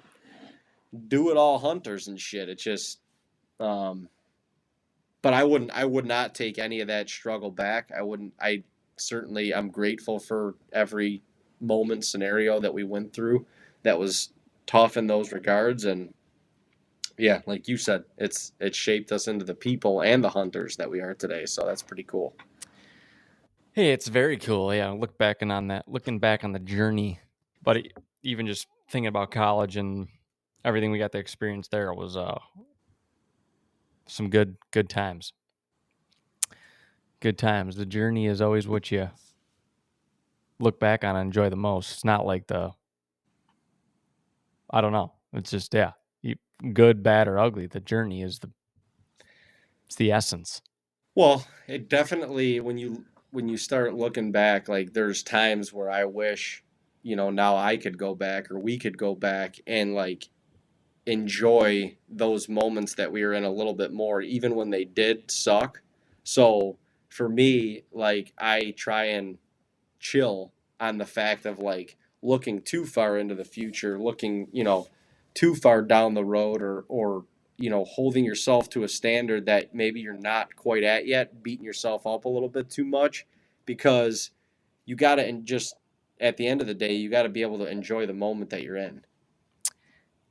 do it all hunters and shit. It's just, um, but I would not take any of that struggle back. I wouldn't. I certainly, I'm grateful for every moment, scenario that we went through that was tough in those regards. And yeah, like you said, it shaped us into the people and the hunters that we are today. So that's pretty cool. Hey, it's very cool. Yeah, looking back on the journey, but even just thinking about college and everything we got to experience there was some good times. Good times. The journey is always what you look back on and enjoy the most. It's not like I don't know. It's just good, bad, or ugly. The journey is it's the essence. Well, it definitely, when you start looking back, like, there's times where I wish, now I could go back, or we could go back and, like, enjoy those moments that we were in a little bit more, even when they did suck. So for me, like, I try and chill on the fact of, like, looking too far into the future, looking, too far down the road, or holding yourself to a standard that maybe you're not quite at yet, beating yourself up a little bit too much, because you got to, and just at the end of the day, you got to be able to enjoy the moment that you're in.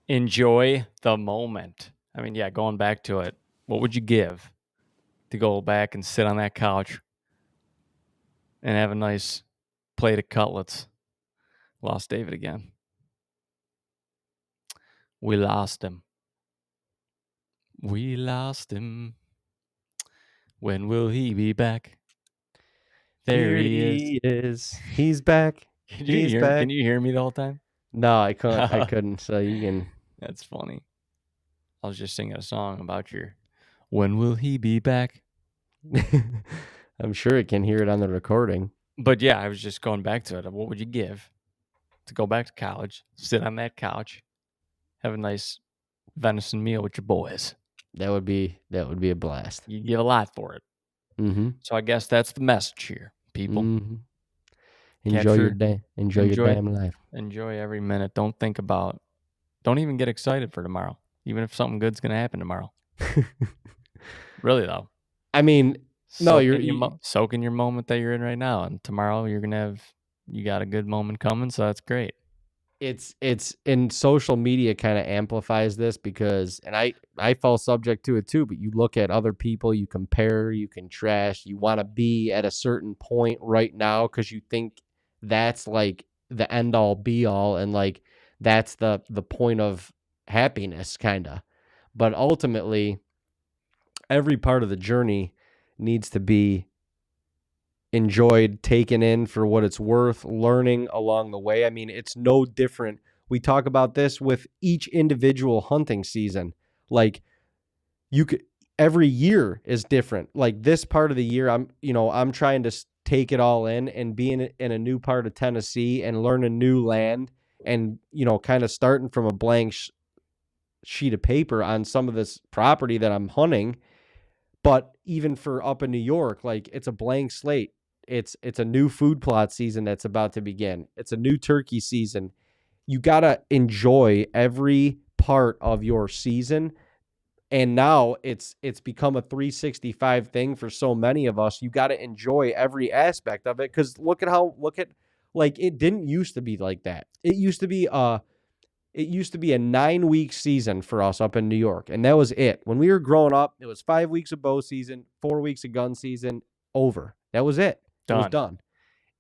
Enjoy the moment. I mean, yeah, going back to it, what would you give to go back and sit on that couch and have a nice plate of cutlets? Lost David again. We lost him. We lost him. When will he be back? There Here he is. he is. He's back. He's back. Can you hear me the whole time? No, I couldn't. I couldn't. So you can. That's funny. I was just singing a song about your. When will he be back? I'm sure it can hear it on the recording. But yeah, I was just going back to it. What would you give to go back to college, sit on that couch, have a nice venison meal with your boys? That would be a blast. You'd give a lot for it. Mm-hmm. So I guess that's the message here, people. Mm-hmm. Enjoy your day. Enjoy your damn life. Enjoy every minute. Don't even get excited for tomorrow, even if something good's going to happen tomorrow. Really, though. I mean, soak in your moment that you're in right now. And tomorrow you got a good moment coming. So that's great. It's in social media kind of amplifies this because, and I fall subject to it too, but you look at other people, you compare, you contrast, you want to be at a certain point right now because you think that's like the end all be all and like that's the point of happiness kind of. But ultimately, every part of the journey needs to be enjoyed, taken in for what it's worth, learning along the way. I mean, it's no different. We talk about this with each individual hunting season. Like you could, every year is different. Like this part of the year, I'm trying to take it all in and be in a new part of Tennessee and learn a new land and, kind of starting from a blank sheet of paper on some of this property that I'm hunting. But even for up in New York, like it's a blank slate. It's a new food plot season that's about to begin. It's a new turkey season. You got to enjoy every part of your season. And now it's become a 365 thing for so many of us. You got to enjoy every aspect of it cuz look at like it didn't used to be like that. It used to be a 9-week season for us up in New York, and that was it. When we were growing up, it was 5 weeks of bow season, 4 weeks of gun season, over. That was it. It was done.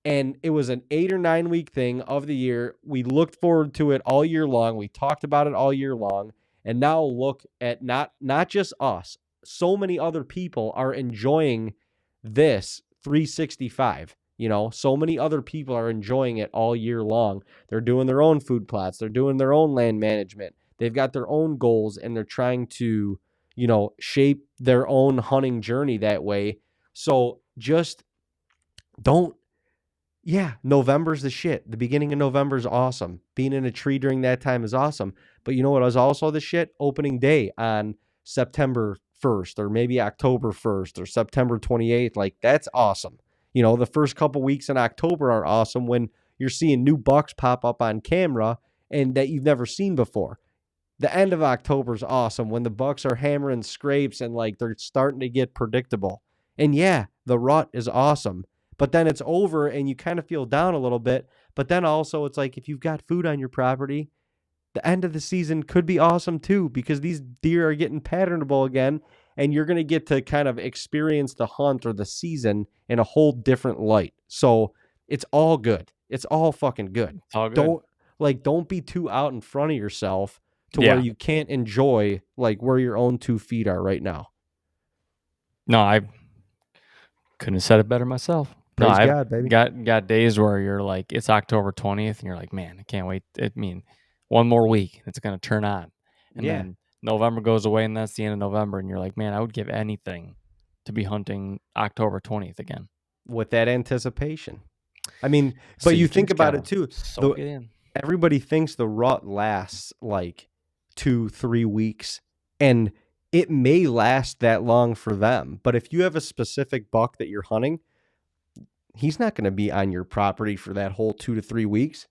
And it was an 8 or 9 week thing of the year. We looked forward to it all year long. We talked about it all year long. And now look at not just us. So many other people are enjoying this 365. So many other people are enjoying it all year long. They're doing their own food plots. They're doing their own land management. They've got their own goals and they're trying to, shape their own hunting journey that way. So just November's the shit. The beginning of November is awesome. Being in a tree during that time is awesome. But you know what was also the shit? Opening day on September 1st or maybe October 1st or September 28th. Like, that's awesome. The first couple weeks in October are awesome when you're seeing new bucks pop up on camera and that you've never seen before. The end of October is awesome when the bucks are hammering scrapes and like they're starting to get predictable. And yeah, the rut is awesome. But then it's over and you kind of feel down a little bit. But then also it's like if you've got food on your property, the end of the season could be awesome too because these deer are getting patternable again and you're going to get to kind of experience the hunt or the season in a whole different light. So it's all good. It's all fucking good. It's all good. Don't be too out in front of yourself to where you can't enjoy like where your own 2 feet are right now. No, I couldn't have said it better myself. Praise God, baby. Got days where you're like, it's October 20th, and you're like, man, I can't wait. One more week, it's going to turn on. And then November goes away, and that's the end of November, and you're like, man, I would give anything to be hunting October 20th again. With that anticipation. I mean, but you think about it too. Soak it in. Everybody thinks the rut lasts like 2-3 weeks, and it may last that long for them. But if you have a specific buck that you're hunting, he's not going to be on your property for that whole 2 to 3 weeks.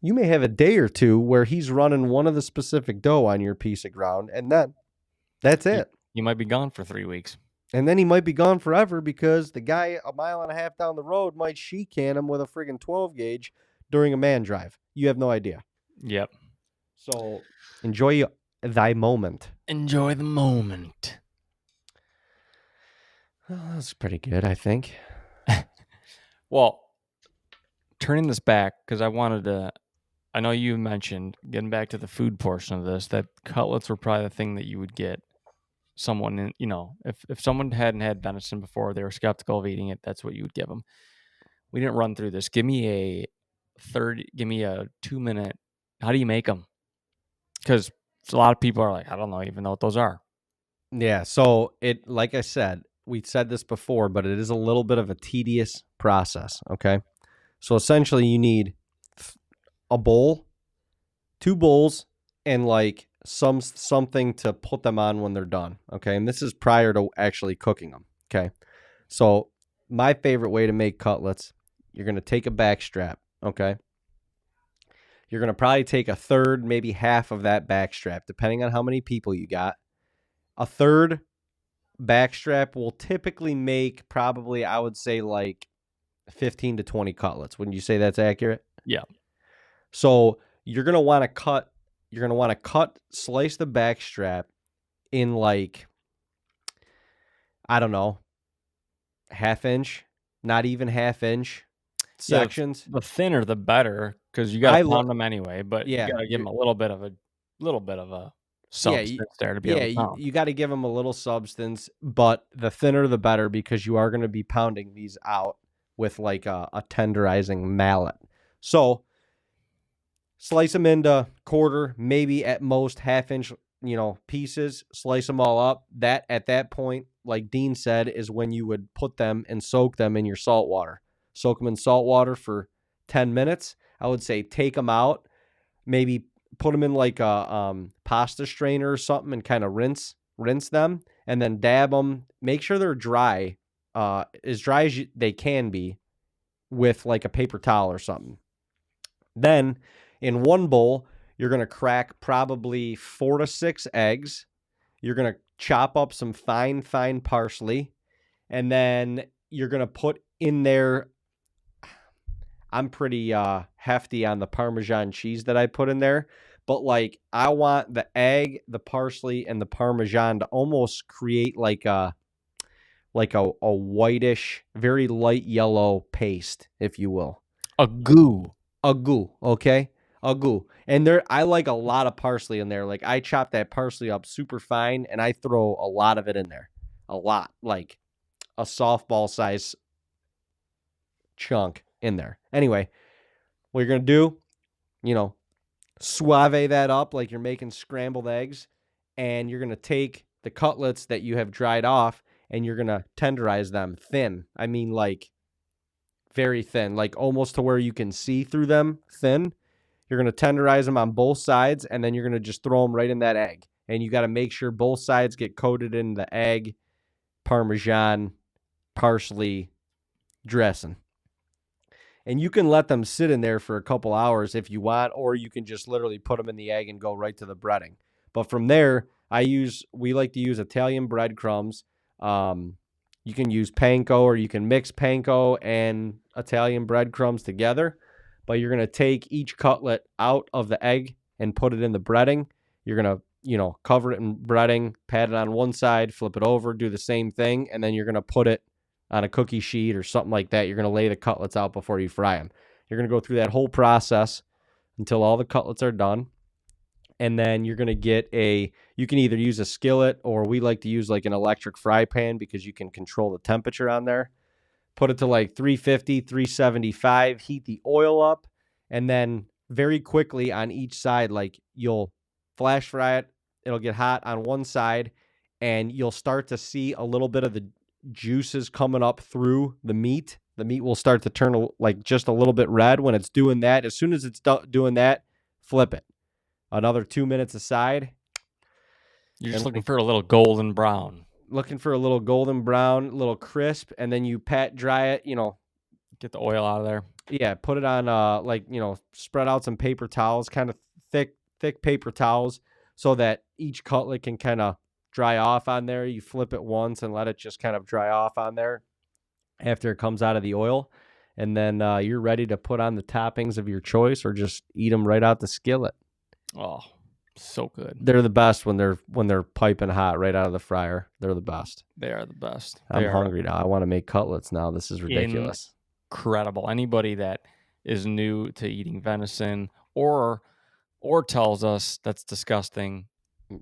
You may have a day or two where he's running one of the specific doe on your piece of ground, and then that's it. You might be gone for 3 weeks. And then he might be gone forever because the guy a mile and a half down the road might she-can him with a friggin' 12 gauge during a man drive. You have no idea. Yep. So enjoy thy moment. Enjoy the moment. Well, that's pretty good, I think. Well, turning this back, because I know you mentioned, getting back to the food portion of this, that cutlets were probably the thing that you would get someone in, if someone hadn't had venison before, they were skeptical of eating it, that's what you would give them. We didn't run through this. Give me a 2-minute. How do you make them? Because a lot of people are like, I don't know even know what those are. Yeah, so like I said, we said this before, but it is a little bit of a tedious process, okay? So essentially you need a bowl, 2 bowls, and like something to put them on when they're done, okay? And this is prior to actually cooking them, okay? So my favorite way to make cutlets, you're going to take a back strap, okay? You're going to probably take a third, maybe half of that back strap, depending on how many people you got. A third backstrap will typically make probably, I would say, like 15 to 20 cutlets. Wouldn't you say that's accurate? Yeah. So you're going to want to slice the backstrap in like, I don't know, half-inch, not even half-inch sections. The thinner the better, because you got to pound them anyway. But yeah, you got to give them a little bit of a substance there to be able to pound. You got to give them a little substance, but the thinner the better, because you are going to be pounding these out with like a tenderizing mallet. So slice them into quarter, maybe at most half-inch, pieces. Slice them all up. That at that point, like Dean said, is when you would put them and soak them in your salt water. Soak them in salt water for 10 minutes. I would say take them out, maybe put them in like a pasta strainer or something, and kind of rinse them, and then dab them. Make sure they're dry, as dry as they can be, with like a paper towel or something. Then in one bowl, you're going to crack probably 4 to 6 eggs. You're going to chop up some fine parsley, and then you're going to put in there, I'm pretty hefty on the Parmesan cheese that I put in there, but like I want the egg, the parsley, and the Parmesan to almost create like a whitish, very light yellow paste, if you will. A goo, okay? A goo. And I like a lot of parsley in there. Like I chop that parsley up super fine, and I throw a lot of it in there. A lot, like a softball size chunk in there. Anyway, what you're going to do, suave that up like you're making scrambled eggs, and you're going to take the cutlets that you have dried off, and you're going to tenderize them thin. I mean, like very thin, like almost to where you can see through them thin. You're going to tenderize them on both sides, and then you're going to just throw them right in that egg. And you got to make sure both sides get coated in the egg, Parmesan, parsley dressing. And you can let them sit in there for a couple hours if you want, or you can just literally put them in the egg and go right to the breading. But from there, we like to use Italian breadcrumbs. You can use panko, or you can mix panko and Italian breadcrumbs together. But you're going to take each cutlet out of the egg and put it in the breading. You're going to, cover it in breading, pat it on one side, flip it over, do the same thing, and then you're going to put it on a cookie sheet or something like that. You're going to lay the cutlets out before you fry them. You're going to go through that whole process until all the cutlets are done. And then you're going to get you can either use a skillet, or we like to use like an electric fry pan, because you can control the temperature on there. Put it to like 350, 375, heat the oil up, and then very quickly on each side, like you'll flash fry it. It'll get hot on one side, and you'll start to see a little bit of the juices coming up through the meat. The meat will start to turn like just a little bit red when it's doing that. As soon as it's doing that, flip it. Another 2 minutes aside. You're just looking for a little golden brown. Looking for a little golden brown, little crisp, and then you pat dry it, Get the oil out of there. Yeah, put it on spread out some paper towels, kind of thick paper towels, so that each cutlet can kind of dry off on there. You flip it once and let it just kind of dry off on there after it comes out of the oil. And then you're ready to put on the toppings of your choice, or just eat them right out the skillet. Oh, so good. They're the best when they're piping hot right out of the fryer. They're the best. They are the best. I'm hungry now. I want to make cutlets now. This is ridiculous. Incredible. Anybody that is new to eating venison or tells us that's disgusting,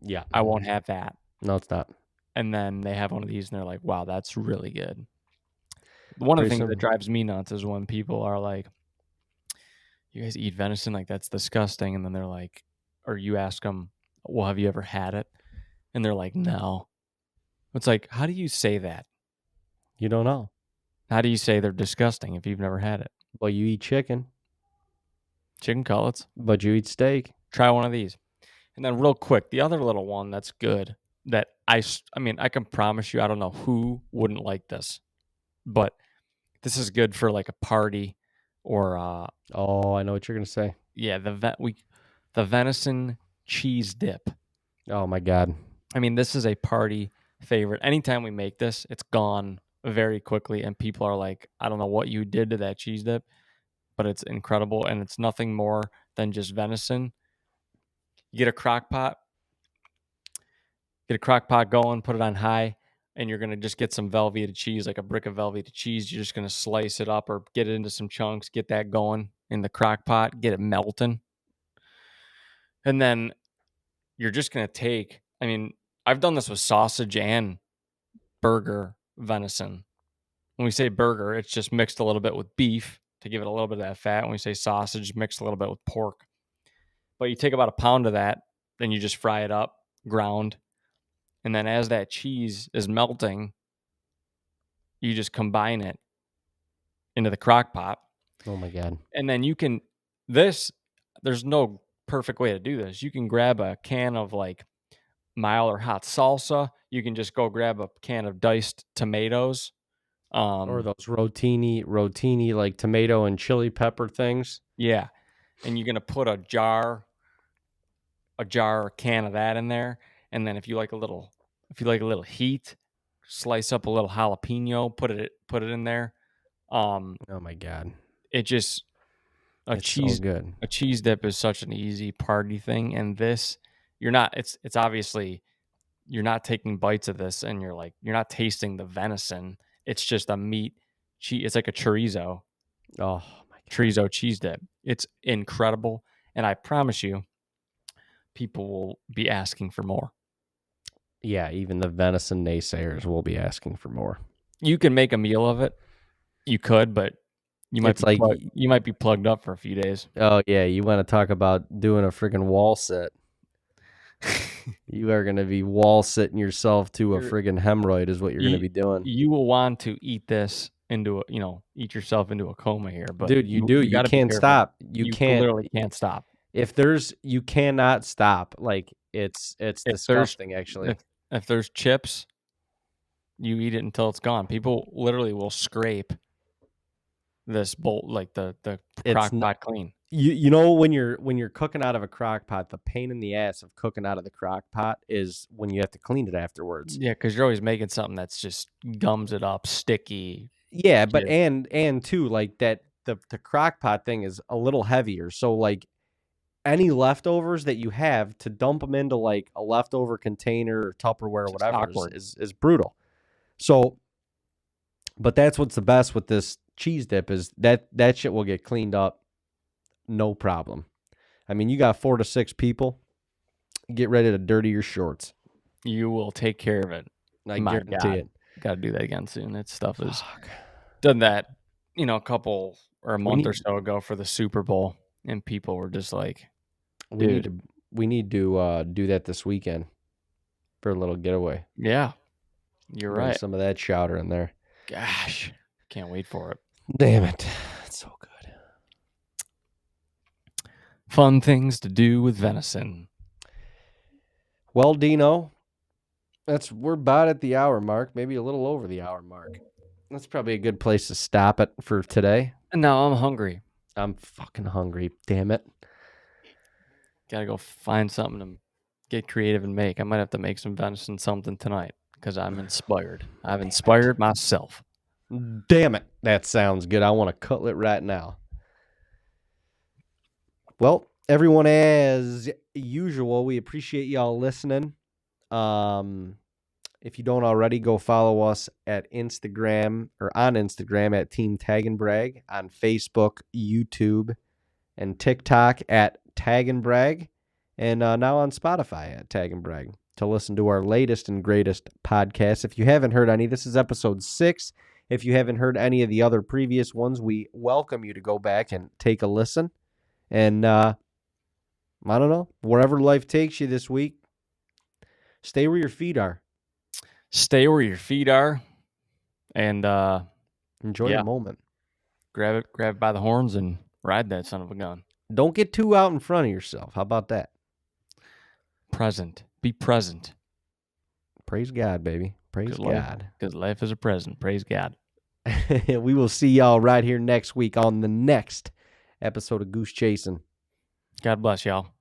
yeah, I won't have that. No, it's not. and then they have one of these and they're like, wow, that's really good. One of the Pretty things that simple. drives me nuts is when people are like, you guys eat venison? Like, that's disgusting. And then they're like, or you ask them, well, have you ever had it? And they're like, no. It's like, how do you say that? You don't know. How do you say they're disgusting if you've never had it? Well, you eat chicken, Chicken cutlets. but you eat steak. Try one of these. And then real quick, the other little one that's good that I mean, I can promise you, I don't know who wouldn't like this, but this is good for like a party or Oh, I know what you're gonna say. yeah, the venison cheese dip. Oh my God. I mean, this is a party favorite. Anytime we make this, it's gone very quickly and people are like, I don't know what you did to that cheese dip, but it's incredible and it's nothing more than just venison. You get a crock pot going, put it on high, and you're going to just get some Velveeta cheese, like a brick of Velveeta cheese. You're just going to slice it up or get it into some chunks, get that going in the crock pot, get it melting. And then you're just going to take, I mean, I've done this with sausage and burger venison. When we say burger, it's just mixed a little bit with beef to give it a little bit of that fat. When we say sausage, mixed a little bit with pork. But you take about a pound of that, then you just fry it up, ground. And then as that cheese is melting, you just combine it into the crock pot. Oh my God. And then you can, there's no perfect way to do this. You can grab a can of like mild or hot salsa. You can just go grab a can of diced tomatoes. Or those rotini like tomato and chili pepper things. Yeah. And you're going to put a can of that in there. And then if you like a little heat, slice up a little jalapeno, put it in there. Oh my God. It just It's so good. A cheese dip is such an easy party thing, and this it's obviously you're not taking bites of this and you're not tasting the venison. It's just a meat cheese. It's like a chorizo. Oh my God. Chorizo cheese dip. It's incredible, and I promise you, people will be asking for more. Yeah, even the venison naysayers will be asking for more. You can make a meal of it. You could, but you might be plugged up for a few days. Oh yeah, you want to talk about doing a friggin' wall sit? You are going to be wall sitting yourself to a friggin' hemorrhoid is what you're going to be doing. You will want to eat this eat yourself into a coma here. But dude, you can't stop. You literally can't stop. You cannot stop. Like it's disgusting actually. If there's chips, you eat it until it's gone. People literally will scrape this bowl, like the crock pot clean. You know when you're cooking out of a crock pot, the pain in the ass of cooking out of the crock pot is when you have to clean it afterwards. Yeah, because you're always making something that's just gums it up, sticky. Yeah, but and too, like that the crock pot thing is a little heavier. So like any leftovers that you have to dump them into like a leftover container or Tupperware or whatever is brutal. So, but that's what's the best with this cheese dip is that shit will get cleaned up. No problem. I mean, you got 4 to 6 people. Get ready to dirty your shorts. You will take care of it. I guarantee it. Got to do that again soon. That stuff is done that, a couple or a month or so ago for the Super Bowl, and people were just like, "Dude, we need to do that this weekend for a little getaway." Yeah, you're right. Some of that chowder in there. Gosh, can't wait for it. Damn it, it's so good. Fun things to do with venison. Well, Dino, we're about at the hour mark, maybe a little over the hour mark. That's probably a good place to stop it for today. And now I'm hungry. I'm fucking hungry. Damn it. Gotta go find something to get creative and make. I might have to make some venison something tonight because I'm inspired. I've inspired myself. Damn it. That sounds good. I want a cutlet right now. Well, everyone, as usual, we appreciate y'all listening. If you don't already, go follow us at Instagram or on Instagram at Team TAGNBRAG, on Facebook, YouTube, and TikTok at TAGNBRAG, and now on Spotify at TAGNBRAG. to listen to our latest and greatest podcast. If you haven't heard any, this is episode 6. If you haven't heard any of the other previous ones, we welcome you to go back and take a listen. And I don't know, wherever life takes you this week, stay where your feet are. Stay where your feet are, and enjoy the moment. Grab it by the horns and ride that son of a gun. Don't get too out in front of yourself. How about that? Present. Be present. Praise God, baby. Praise God. Because life is a present. Praise God. We will see y'all right here next week on the next episode of Goose Chasing. God bless y'all.